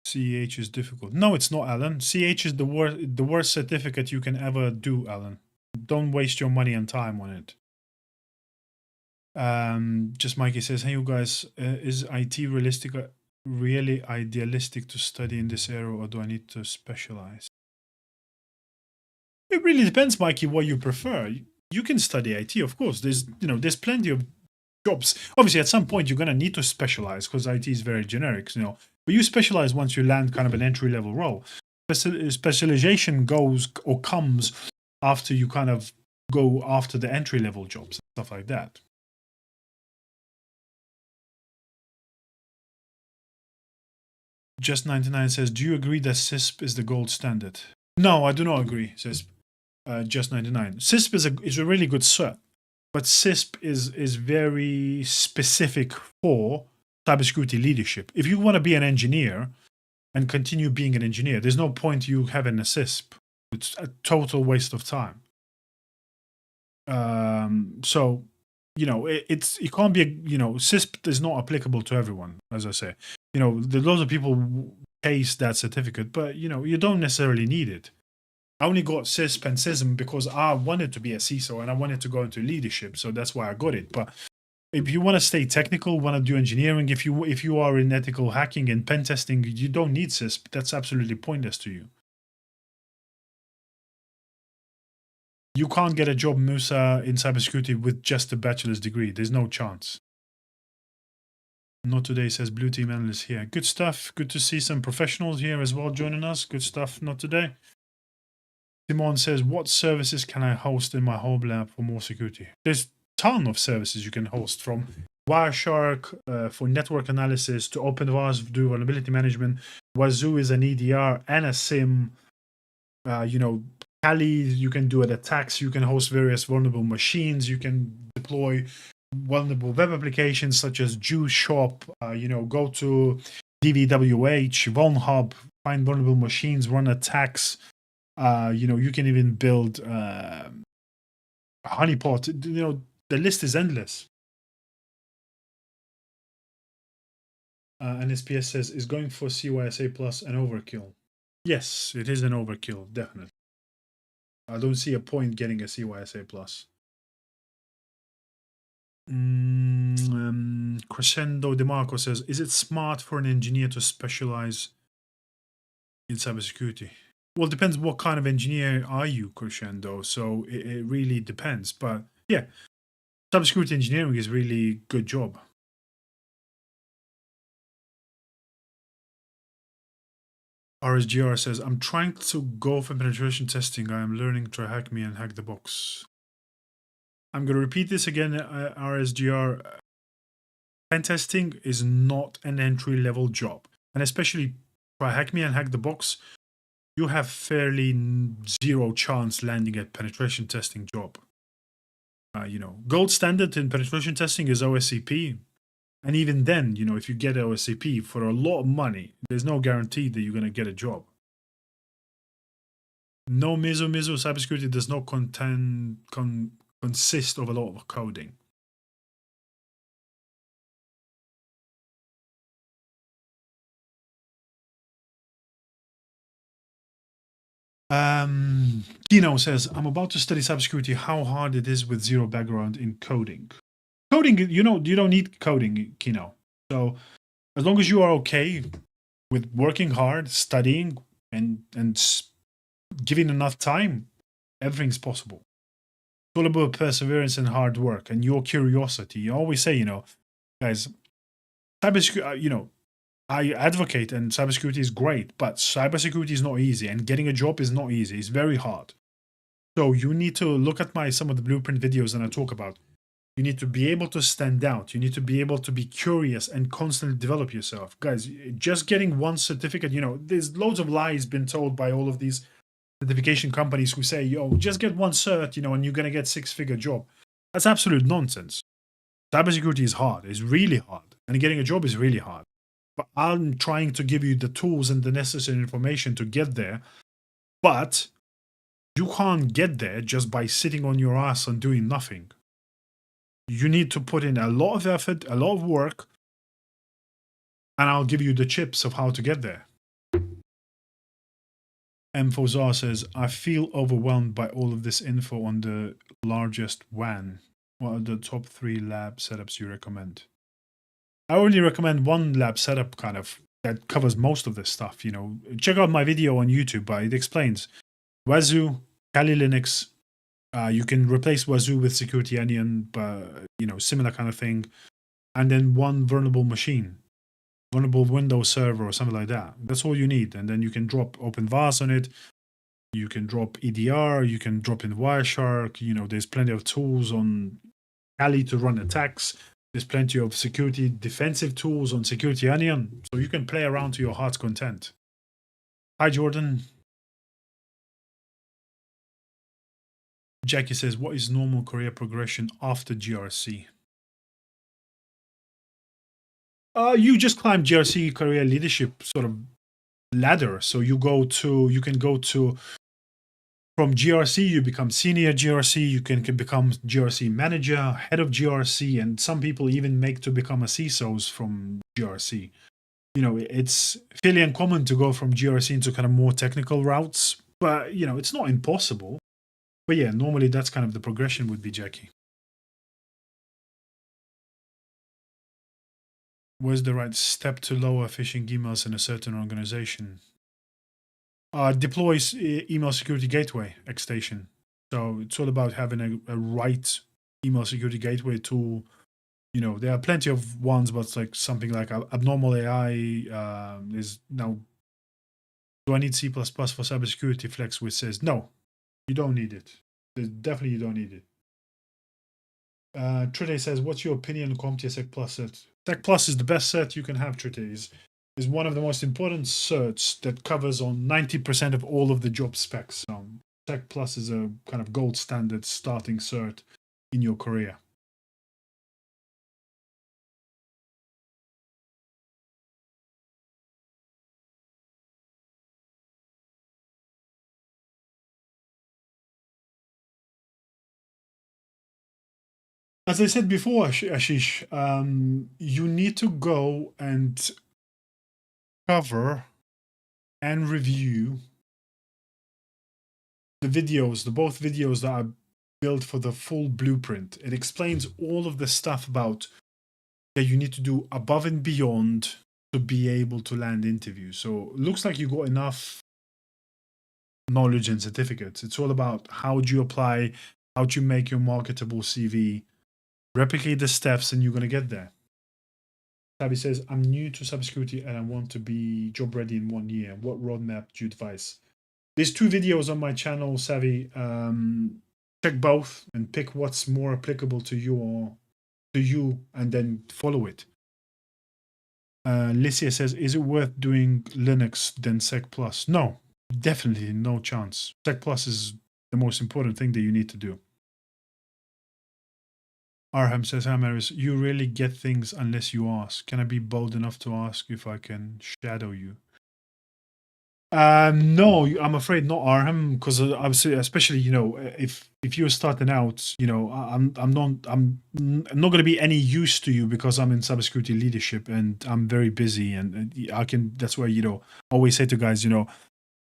CH is difficult. No, it's not, Alan. CH is the worst certificate you can ever do, Alan. Don't waste your money and time on it. Just Mikey says, hey, you guys, is IT really idealistic to study in this area, or do I need to specialize? It really depends, Mikey, what you prefer. You can study IT, of course. There's plenty of jobs. Obviously, at some point, you're going to need to specialize because IT is very generic, But you specialize once you land kind of an entry-level role. Specialization comes after you kind of go after the entry-level jobs and stuff like that. Just 99 says, do you agree that CISP is the gold standard? No, I do not agree, says Just 99. CISP is a really good cert, but CISP is very specific for cybersecurity leadership. If you want to be an engineer and continue being an engineer, there's no point you having a CISP. It's a total waste of time. So, it can't be, CISP is not applicable to everyone, as I say. There's lots of people who chase that certificate, but, you don't necessarily need it. I only got CISP and CISM because I wanted to be a CISO and I wanted to go into leadership, so that's why I got it. But if you want to stay technical, want to do engineering, if you are in ethical hacking and pen testing, you don't need CISP. That's absolutely pointless to you. You can't get a job, Musa, in cybersecurity with just a bachelor's degree. There's no chance. Not today, says Blue Team Analyst here. Good stuff. Good to see some professionals here as well joining us. Good stuff. Not today. Simon says, what services can I host in my home lab for more security? There's a ton of services you can host, from Wireshark for network analysis to OpenVARS to do vulnerability management. Wazoo is an EDR and a SIM. Kali, you can do it attacks. You can host various vulnerable machines. You can deploy vulnerable web applications such as Juice Shop. Go to DVWH, VulnHub, find vulnerable machines, run attacks. You can even build honeypot. The list is endless. And SPS says, is going for CYSA plus an overkill? Yes, it is an overkill, definitely. I don't see a point getting a CYSA plus. Crescendo DeMarco says, is it smart for an engineer to specialize in cybersecurity? Well, it depends what kind of engineer are you, Crescendo. So it really depends. But yeah, cybersecurity engineering is really good job. RSGR says, I'm trying to go for penetration testing. I am learning to hack me and hack the box. I'm going to repeat this again, RSGR. Pen testing is not an entry-level job. And especially try hack me and hack the box, you have fairly zero chance landing a penetration testing job. Gold standard in penetration testing is OSCP. And even then, if you get OSCP for a lot of money, there's no guarantee that you're going to get a job. No Mizu cybersecurity does not consist of a lot of coding. 𝐃𝐨𝐧'𝐭 says, I'm about to study cybersecurity, how hard it is with zero background in coding. Coding, you don't need coding, 𝐾𝐨𝐽. So as long as you are okay with working hard, studying, and giving enough time, everything's possible. It's all about perseverance and hard work and your curiosity. You always say, guys, cybersecurity, I advocate and cybersecurity is great, but cybersecurity is not easy and getting a job is not easy. It's very hard. So you need to look at some of the blueprint videos that I talk about. You need to be able to stand out. You need to be able to be curious and constantly develop yourself. Guys, just getting one certificate, there's loads of lies been told by all of these certification companies who say, just get one cert, and you're going to get six-figure job. That's absolute nonsense. Cybersecurity is hard. It's really hard. And getting a job is really hard. But I'm trying to give you the tools and the necessary information to get there. But you can't get there just by sitting on your ass and doing nothing. You need to put in a lot of effort, a lot of work, and I'll give you the chips of how to get there. Mfozar says, I feel overwhelmed by all of this info on the largest WAN. What are the top 3 lab setups you recommend? I only recommend one lab setup that covers most of this stuff. Check out my video on YouTube, but it explains Wazoo, Kali Linux. You can replace Wazoo with Security Onion, but similar kind of thing. And then one vulnerable machine, vulnerable Windows server or something like that. That's all you need. And then you can drop OpenVAS on it. You can drop EDR. You can drop in Wireshark. There's plenty of tools on Kali to run attacks. There's plenty of security defensive tools on Security Onion. So you can play around to your heart's content. Hi, Jordan. Jackie says, what is normal career progression after GRC? You just climb GRC career leadership sort of ladder. So you can go to, from GRC, you become senior GRC, you can become GRC manager, head of GRC, and some people even make to become a CISOs from GRC. It's fairly uncommon to go from GRC into kind of more technical routes, but, it's not impossible. But yeah, normally that's kind of the progression would be, Jackie. Where's the right step to lower phishing emails in a certain organization? Deploys email security gateway extension. So it's all about having a right email security gateway tool. There are plenty of ones, but it's like something like Abnormal AI is now. Do I need C++ for cybersecurity flex, which says no, you don't need it. Definitely you don't need it. Trite says, what's your opinion on CompTIA Sec Plus set? Sec Plus is the best set you can have, Trite. Is one of the most important certs that covers on 90% of all of the job specs. Sec Plus is a kind of gold standard starting cert in your career. As I said before, Ashish, you need to go and cover and review the videos, both videos that are built for the full blueprint. It explains all of the stuff about that you need to do above and beyond to be able to land interviews. So it looks like you got enough knowledge and certificates. It's all about how do you apply, how do you make your marketable CV, replicate the steps, and you're going to get there. Tabby says, I'm new to cybersecurity and I want to be job ready in 1 year. What roadmap do you advise? There's 2 videos on my channel, Savvy. Check both and pick what's more applicable to you and then follow it. Licia says, is it worth doing Linux than Sec Plus? No, definitely no chance. Sec Plus is the most important thing that you need to do. Arham says, hi Maris, you really get things unless you ask. Can I be bold enough to ask if I can shadow you? No, I'm afraid not, Arham, because obviously, especially, you know, if you're starting out, you know, I'm not going to be any use to you because I'm in cybersecurity leadership and I'm very busy, and I can. That's why, you know, I always say to guys, you know,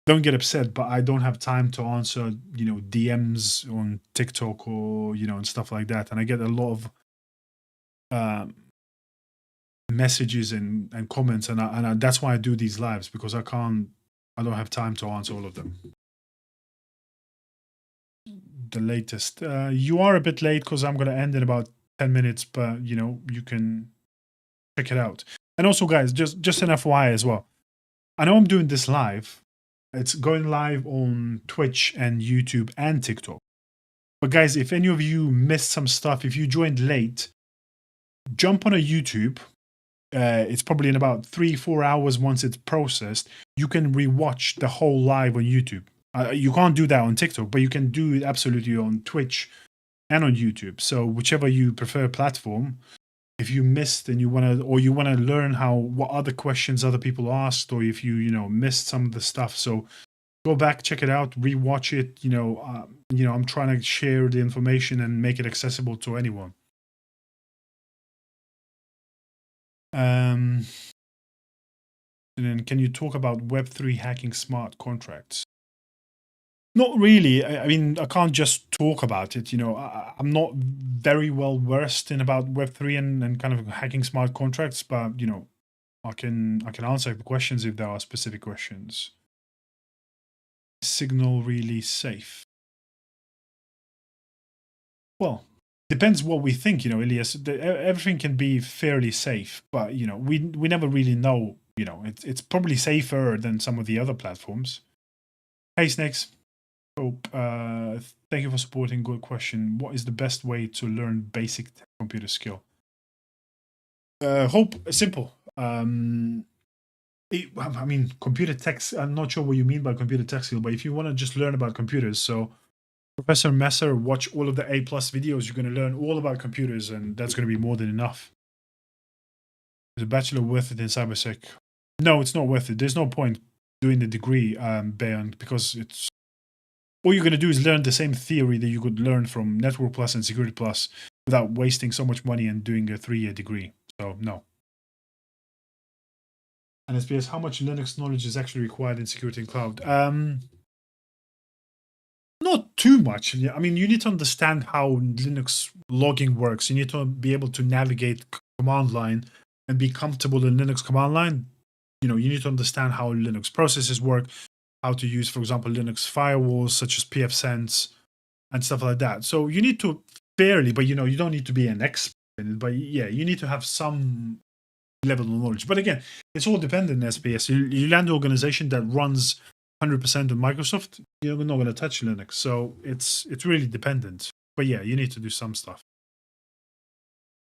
don't get upset, but I don't have time to answer, you know, DMs on TikTok or, you know, and stuff like that, and I get a lot of messages and comments, and that's why I do these lives, because I don't have time to answer all of them. The latest. You are a bit late because I'm going to end in about 10 minutes, but, you know, you can check it out. And also, guys, just an FYI as well. I know I'm doing this live. It's going live on Twitch and YouTube and TikTok. But guys, if any of you missed some stuff, if you joined late, jump on a YouTube. It's probably in about 3-4 hours once it's processed. You can rewatch the whole live on YouTube. You can't do that on TikTok, but you can do it absolutely on Twitch and on YouTube. So whichever you prefer platform, if you missed and you want to learn what other questions other people asked, or if you missed some of the stuff, so go back, check it out, rewatch it. I'm trying to share the information and make it accessible to anyone. And then, can you talk about Web3 hacking smart contracts? Not really. I mean, I can't just talk about it. I'm not very well versed in about Web3 and kind of hacking smart contracts, but I can answer the questions if there are specific questions. Signal really safe? Well, depends what we think, Elias. Everything can be fairly safe, but we never really know. It's probably safer than some of the other platforms. Hey, Snakes. Hope, thank you for supporting. Good question. What is the best way to learn basic computer skill? Hope, simple. I mean, computer tech. I'm not sure what you mean by computer tech skill, but if you want to just learn about computers, so Professor Messer, watch all of the A+ videos. You're going to learn all about computers, and that's going to be more than enough. Is a bachelor worth it in cybersec? No, it's not worth it. There's no point doing the degree, Bayon, because it's all you're going to do is learn the same theory that you could learn from Network Plus and Security Plus without wasting so much money and doing a 3-year degree. So, no. And SPS, how much Linux knowledge is actually required in security and cloud? Not too much. I mean, you need to understand how Linux logging works. You need to be able to navigate command line and be comfortable in Linux command line. You need to understand how Linux processes work, how to use, for example, Linux firewalls such as pfSense and stuff like that. So you need to fairly, but you don't need to be an expert in it. But yeah, you need to have some level of knowledge. But again, it's all dependent on SPS. You land an organization that runs 100% on Microsoft, you're not going to touch Linux. So it's really dependent. But yeah, you need to do some stuff.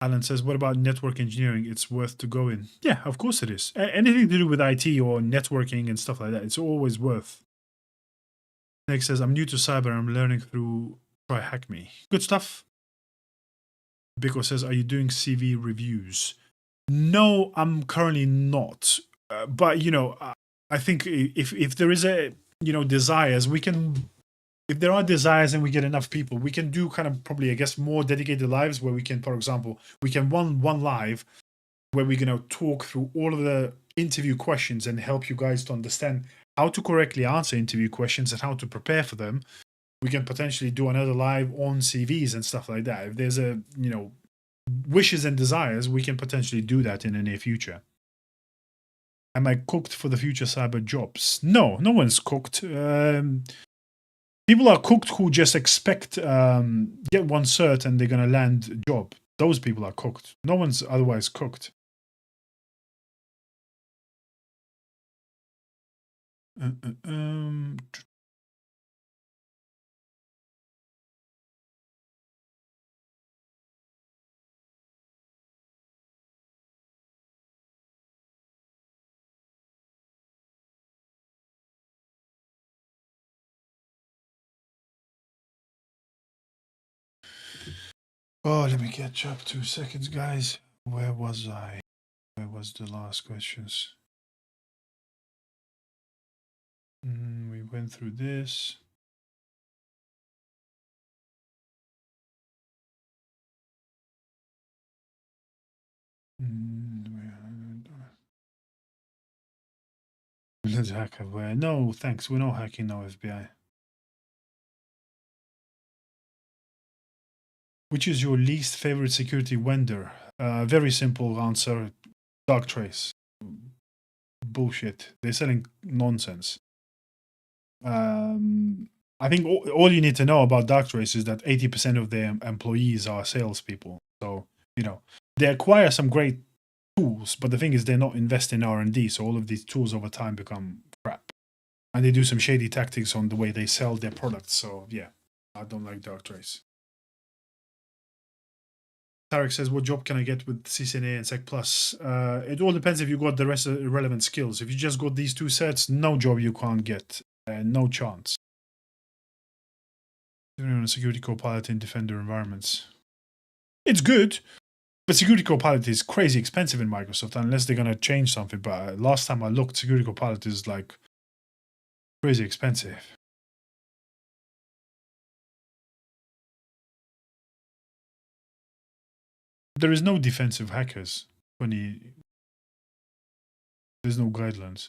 Alan says, what about network engineering? It's worth to go in. Yeah, of course it is. Anything to do with IT or networking and stuff like that, it's always worth. Next says, I'm new to cyber. I'm learning through Try Hack Me. Good stuff. Biko says, are you doing CV reviews? No, I'm currently not. But, I think if there is a, desires, we can... If there are desires and we get enough people, we can do kind of probably, I guess, more dedicated lives where we can, for example, we can one live where we're going to talk through all of the interview questions and help you guys to understand how to correctly answer interview questions and how to prepare for them. We can potentially do another live on CVs and stuff like that. If there's a, wishes and desires, we can potentially do that in the near future. Am I cooked for the future cyber jobs? No, no one's cooked. People are cooked who just expect get one cert and they're going to land a job. Those people are cooked. No one's otherwise cooked. Oh, let me catch up. 2 seconds, guys. Where was I? Where was the last questions? We went through this. Let's hack away. No, thanks. We're not hacking no FBI. Which is your least favorite security vendor? Very simple answer. Darktrace. Bullshit. They're selling nonsense. I think all you need to know about Darktrace is that 80% of their employees are salespeople. So, you know, they acquire some great tools, but the thing is they're not investing in R&D. So all of these tools over time become crap. And they do some shady tactics on the way they sell their products. So, yeah, I don't like Darktrace. Tarek says, what job can I get with CCNA and Sec Plus? It all depends if you got the rest of the relevant skills. If you just got these 2 sets, no job you can't get. No chance. Security Copilot in Defender environments. It's good, but Security Copilot is crazy expensive in Microsoft unless they're going to change something. But last time I looked, Security Copilot is like crazy expensive. There is no defensive hackers. There's no guidelines.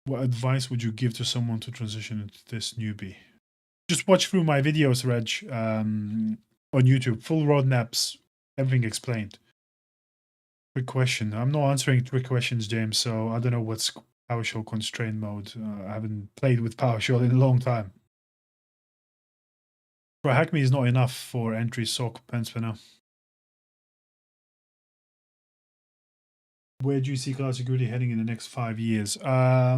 What advice would you give to someone to transition into this newbie? Just watch through my videos, Reg, on YouTube. Full roadmaps, everything explained. Quick question. I'm not answering quick questions, James, so I don't know what's PowerShell constraint mode. I haven't played with PowerShell in a long time. But hack me is not enough for entry SOC pen spinner. Where do you see cloud security heading in the next 5 years? I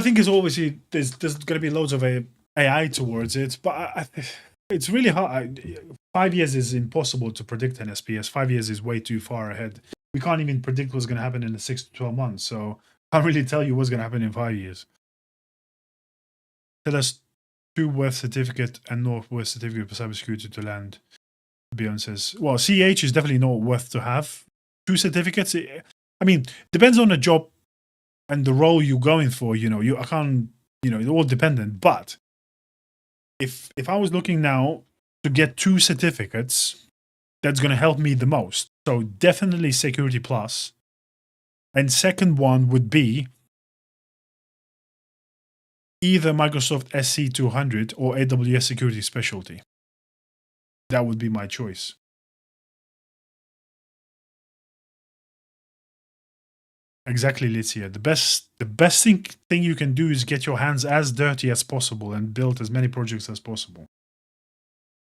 think it's obviously there's going to be loads of AI towards it, but it's really hard. 5 years is impossible to predict an SPS. 5 years is way too far ahead. We can't even predict what's going to happen in the 6 to 12 months. So I can't really tell you what's going to happen in 5 years. Tell us 2 worth certificate and not worth certificate for cybersecurity to land. Beyond says, well, CH is definitely not worth to have. 2 certificates. I mean, depends on the job and the role you're going for. You know, I can't. You know, it's all dependent. But if I was looking now to get 2 certificates, that's going to help me the most. So definitely Security Plus. And second one would be either Microsoft SC200 or AWS Security Specialty. That would be my choice. Exactly, Litzia. The best thing you can do is get your hands as dirty as possible and build as many projects as possible.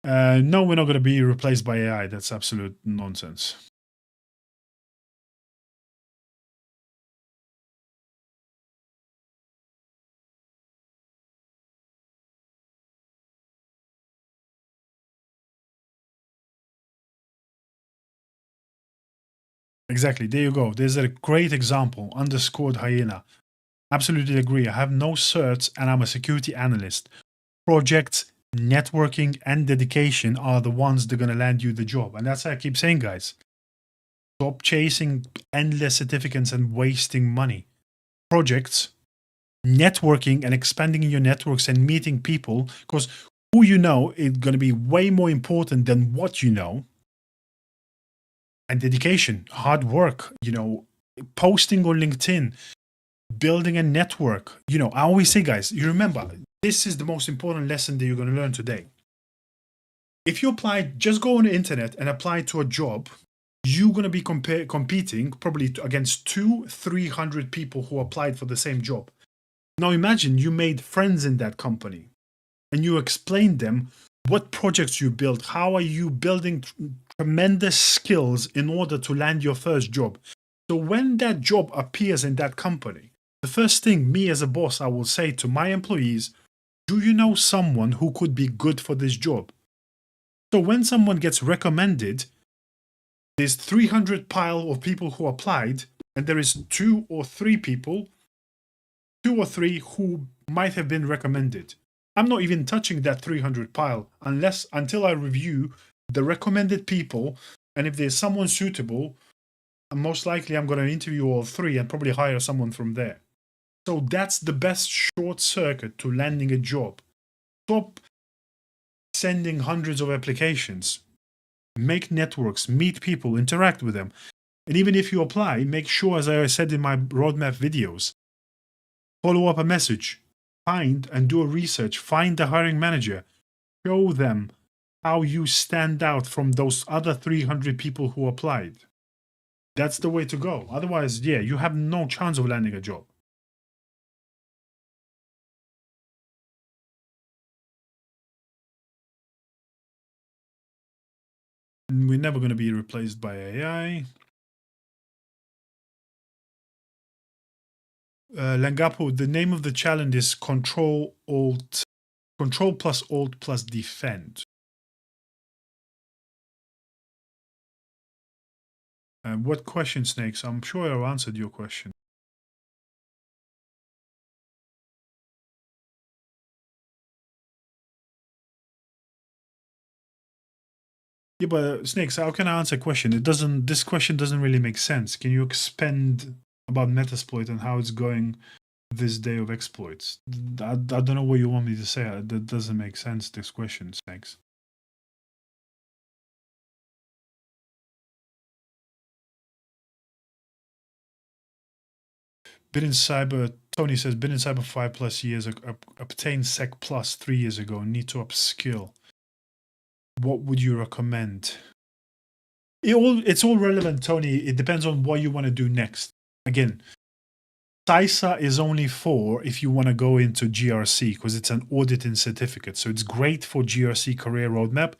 No, we're not going to be replaced by AI. That's absolute nonsense. Exactly. There you go. There's a great example. Underscored hyena. Absolutely agree. I have no certs and I'm a security analyst. Projects, networking, and dedication are the ones that are going to land you the job. And that's what I keep saying, guys. Stop chasing endless certificates and wasting money. Projects, networking, and expanding your networks and meeting people, because who you know is going to be way more important than what you know. And dedication, hard work, you know, posting on LinkedIn, building a network. You know, I always say, guys, you remember, this is the most important lesson that you're going to learn today. If you apply, just go on the internet and apply to a job, you're going to be competing probably against 200-300 people who applied for the same job. Now imagine you made friends in that company. and you explain them what projects you built, how are you building tremendous skills in order to land your first job. So when that job appears in that company, the first thing me as a boss I will say to my employees, do you know someone who could be good for this job? So when someone gets recommended, there's 300 pile of people who applied, and there is 2 or 3 people, 2 or 3 who might have been recommended. I'm not even touching that 300 pile until I review the recommended people, and if there's someone suitable, most likely I'm going to interview all 3 and probably hire someone from there. So that's the best short circuit to landing a job. Stop sending hundreds of applications. Make networks, meet people, interact with them. And even if you apply, make sure, as I said in my roadmap videos, follow up a message, find and do a research, find the hiring manager, show them how you stand out from those other 300 people who applied. That's the way to go. Otherwise, yeah, you have no chance of landing a job. We're never going to be replaced by AI. Langapo, the name of the challenge is Control+Alt+Defend. What question, Snakes? I'm sure I answered your question. Yeah, but Snakes, how can I answer a question? This question doesn't really make sense. Can you expand about Metasploit and how it's going this day of exploits? I don't know what you want me to say. That doesn't make sense, this question, Snakes. Been in cyber, Tony says, been in cyber 5+ years, obtained Sec Plus 3 years ago, need to upskill. What would you recommend? It's all relevant, Tony. It depends on what you want to do next. Again, CISA is only for if you want to go into GRC, because it's an auditing certificate. So it's great for GRC career roadmap.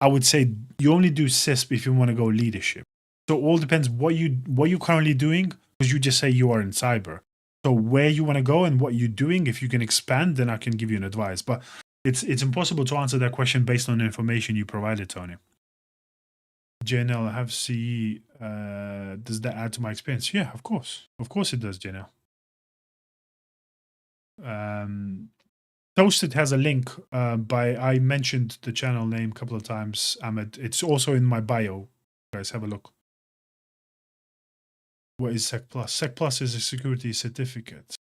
I would say you only do CISP if you want to go leadership. So it all depends what you're currently doing, because you just say you are in cyber. So where you want to go and what you're doing, if you can expand, then I can give you an advice. But it's impossible to answer that question based on the information you provided, Tony. JNL, I have CE. Does that add to my experience? Yeah, of course. Of course it does, JNL. Toasted has a link I mentioned the channel name a couple of times, Ahmed. It's also in my bio. Guys, have a look. What is Sec Plus? Sec Plus is a security certificate.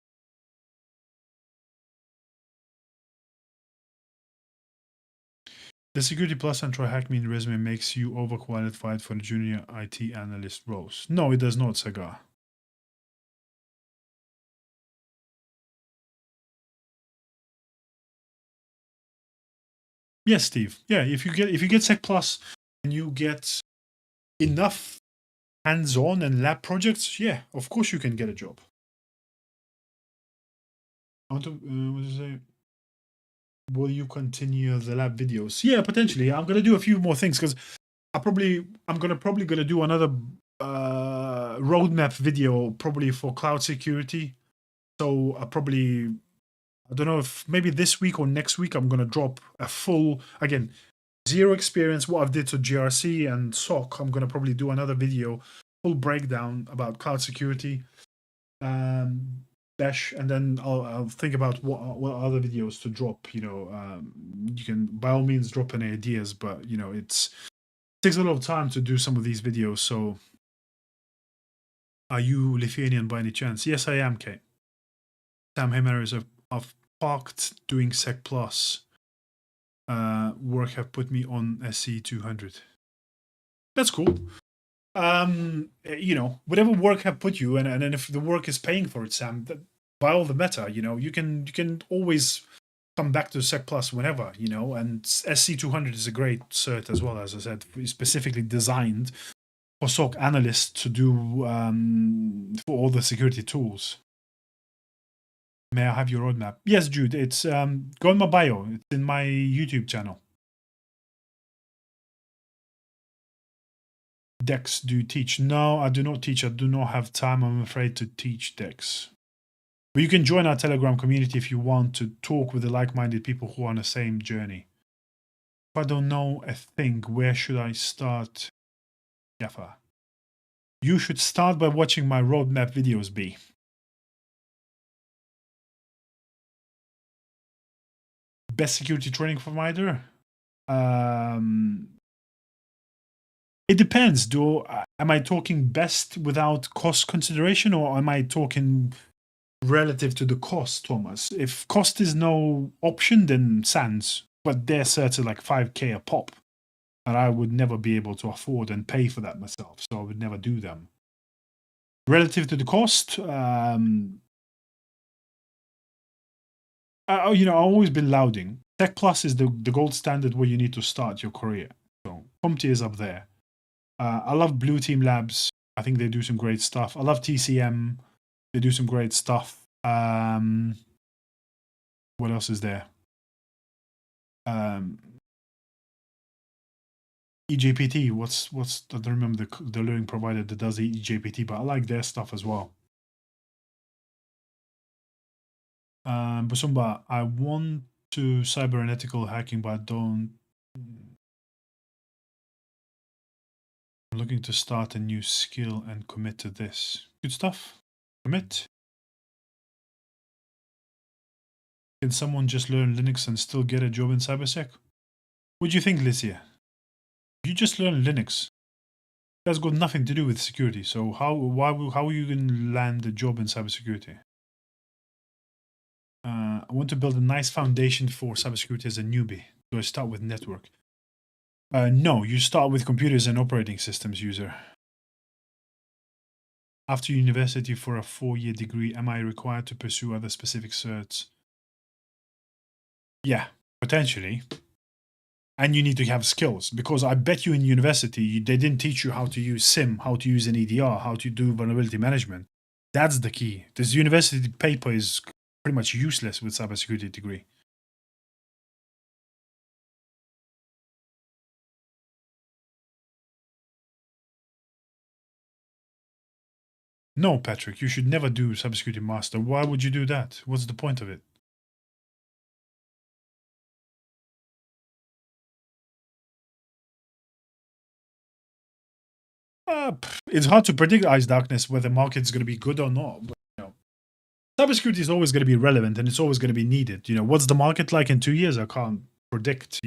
The Security Plus and TryHackMe resume makes you overqualified for the junior IT analyst roles. No, it does not, Sagar. Yes, Steve. Yeah, if you get Sec Plus and you get enough hands-on and lab projects, yeah, of course you can get a job. I want to what did you say? Will you continue the lab videos? Yeah, potentially. I'm gonna do a few more things because I'm probably gonna do another roadmap video probably for cloud security. So I don't know if maybe this week or next week I'm gonna drop a full, again, zero experience, what I've did to GRC and SOC. I'm gonna probably do another video, full breakdown about cloud security. And then I'll think about what other videos to drop. You can by all means drop any ideas, but it takes a lot of time to do some of these videos. So, are you Lithuanian by any chance? Yes, I am, Kate. Sam Hemmer I've parked doing Sec Plus. Work have put me on SC 200. That's cool. Whatever work have put you, and then if the work is paying for it, Sam, by all the better. You can always come back to Sec Plus whenever, and SC 200 is a great cert as well, as I said, specifically designed for SOC analysts to do for all the security tools. May I have your roadmap? Yes, Jude. It's go in my bio. It's in my YouTube channel. Dex, do you teach? No, I do not teach. I do not have time, I'm afraid, to teach Dex. But you can join our Telegram community if you want to talk with the like-minded people who are on the same journey. If I don't know a thing, where should I start? Jaffa. You should start by watching my roadmap videos, B. Best security training provider? It depends. Am I talking best without cost consideration, or am I talking relative to the cost, Thomas? If cost is no option, then sans. But they're certainly like 5K a pop, and I would never be able to afford and pay for that myself, so I would never do them. Relative to the cost, I've always been lauding. Tech Plus is the gold standard where you need to start your career. So CompTIA is up there. I love Blue Team Labs. I think they do some great stuff. I love TCM. They do some great stuff. What else is there? EJPT. What's I don't remember the learning provider that does the EJPT, but I like their stuff as well. Busumba, I want to cyber and ethical hacking, but I don't. I'm looking to start a new skill and commit to this. Good stuff. Commit. Can someone just learn Linux and still get a job in cybersec? What do you think, Licia? You just learn Linux. That's got nothing to do with security. So how are you going to land a job in cybersecurity? I want to build a nice foundation for cybersecurity as a newbie. Do I start with network? No, you start with computers and operating systems user. After university for a 4-year degree, am I required to pursue other specific certs? Yeah, potentially. And you need to have skills, because I bet you in university, they didn't teach you how to use SIM, how to use an EDR, how to do vulnerability management. That's the key. This university paper is pretty much useless with cybersecurity degree. No, Patrick, you should never do cybersecurity master. Why would you do that? What's the point of it? It's hard to predict, Ice Darkness, whether the market is going to be good or not. But, cybersecurity is always going to be relevant, and it's always going to be needed. What's the market like in 2 years? I can't predict.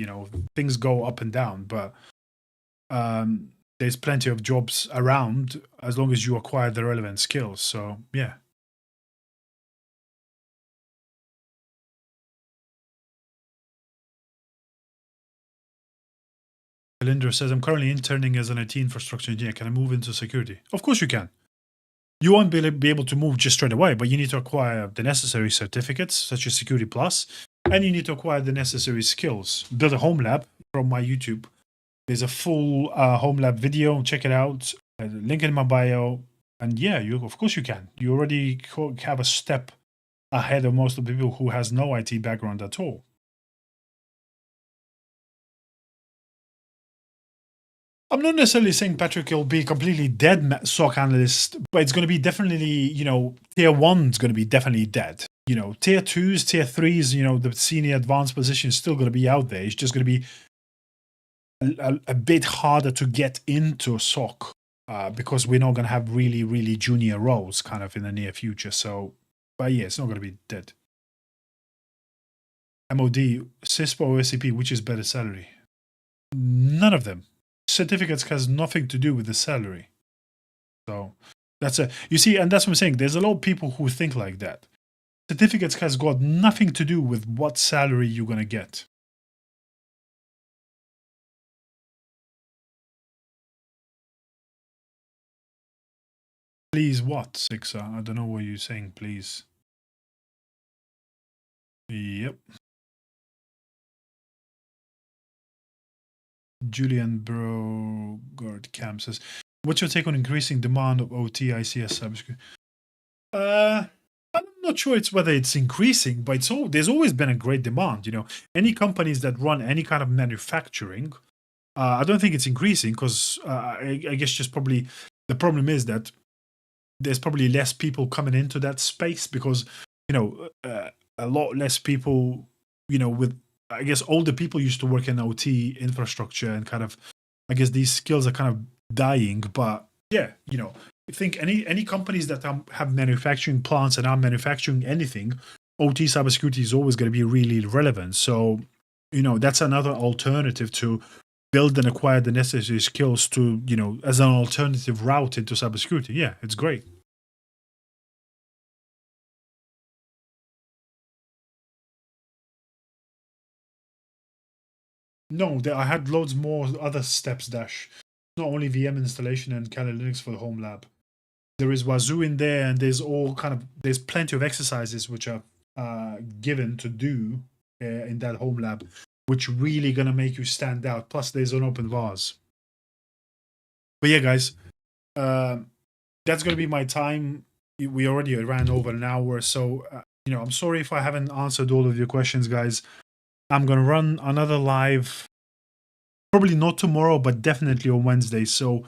Things go up and down, but there's plenty of jobs around as long as you acquire the relevant skills. So, yeah. Calendar says, I'm currently interning as an IT infrastructure engineer. Can I move into security? Of course you can. You won't be able to move just straight away, but you need to acquire the necessary certificates, such as Security Plus, and you need to acquire the necessary skills. Build a home lab from my YouTube. There's a full home lab video. Check it out. Link in my bio. And yeah, of course you can. You already have a step ahead of most of the people who has no IT background at all. I'm not necessarily saying Patrick will be a completely dead SOC analyst, but it's going to be definitely, tier 1 is going to be definitely dead. Tier 2s, tier 3s, the senior advanced position is still going to be out there. It's just going to be a bit harder to get into SOC because we're not going to have really, really junior roles kind of in the near future. So, but yeah, it's not going to be dead. MOD, CISPO or SCP, which is better salary? None of them. Certificates has nothing to do with the salary. So that's you see, and that's what I'm saying. There's a lot of people who think like that. Certificates has got nothing to do with what salary you're going to get. Please what, Sixer? I don't know what you're saying, please. Yep. Julian Brogard Cam says, what's your take on increasing demand of OT, ICS, cybersecurity? I don't not sure it's whether it's increasing, but there's always been a great demand. You know, any companies that run any kind of manufacturing, I don't think it's increasing because I guess just probably the problem is that there's probably less people coming into that space because, you know, a lot less people, you know, with, I guess, older people used to work in OT infrastructure and kind of, I guess these skills are kind of dying. But yeah, you know, I think any companies that have manufacturing plants and are manufacturing anything, OT cybersecurity is always going to be really relevant. So, you know, that's another alternative to build and acquire the necessary skills to, you know, as an alternative route into cybersecurity. Yeah, it's great. No, I had loads more other steps, Dash. Not only VM installation and Kali Linux for the home lab. There is Wazoo in there, and there's plenty of exercises which are given to do in that home lab, which really gonna make you stand out. Plus, there's an open vars. But yeah, guys, that's gonna be my time. We already ran over an hour, so you know, I'm sorry if I haven't answered all of your questions, guys. I'm gonna run another live, probably not tomorrow, but definitely on Wednesday. So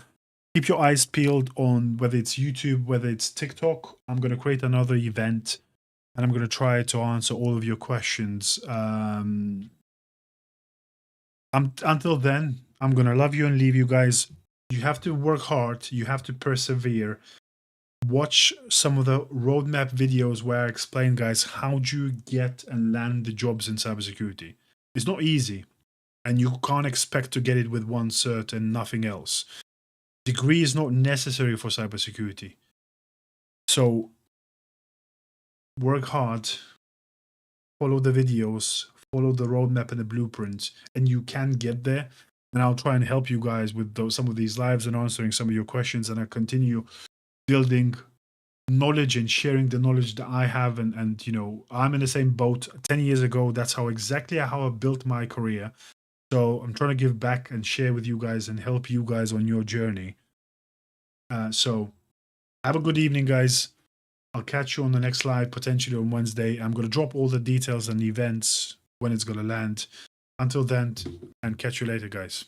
keep your eyes peeled on whether it's YouTube, whether it's TikTok. I'm gonna create another event, and I'm gonna try to answer all of your questions. Until then, I'm gonna love you and leave you guys. You have to work hard. You have to persevere. Watch some of the roadmap videos where I explain, guys, how do you get and land the jobs in cybersecurity. It's not easy, and you can't expect to get it with one cert and nothing else. Degree is not necessary for cybersecurity. So work hard, follow the videos, follow the roadmap and the blueprints, and you can get there. And I'll try and help you guys with some of these lives and answering some of your questions, and I continue building knowledge and sharing the knowledge that I have. And you know, I'm in the same boat. 10 years ago, that's exactly how I built my career. So I'm trying to give back and share with you guys and help you guys on your journey. So have a good evening, guys. I'll catch you on the next live, potentially on Wednesday. I'm going to drop all the details and events when it's going to land. Until then, and catch you later, guys.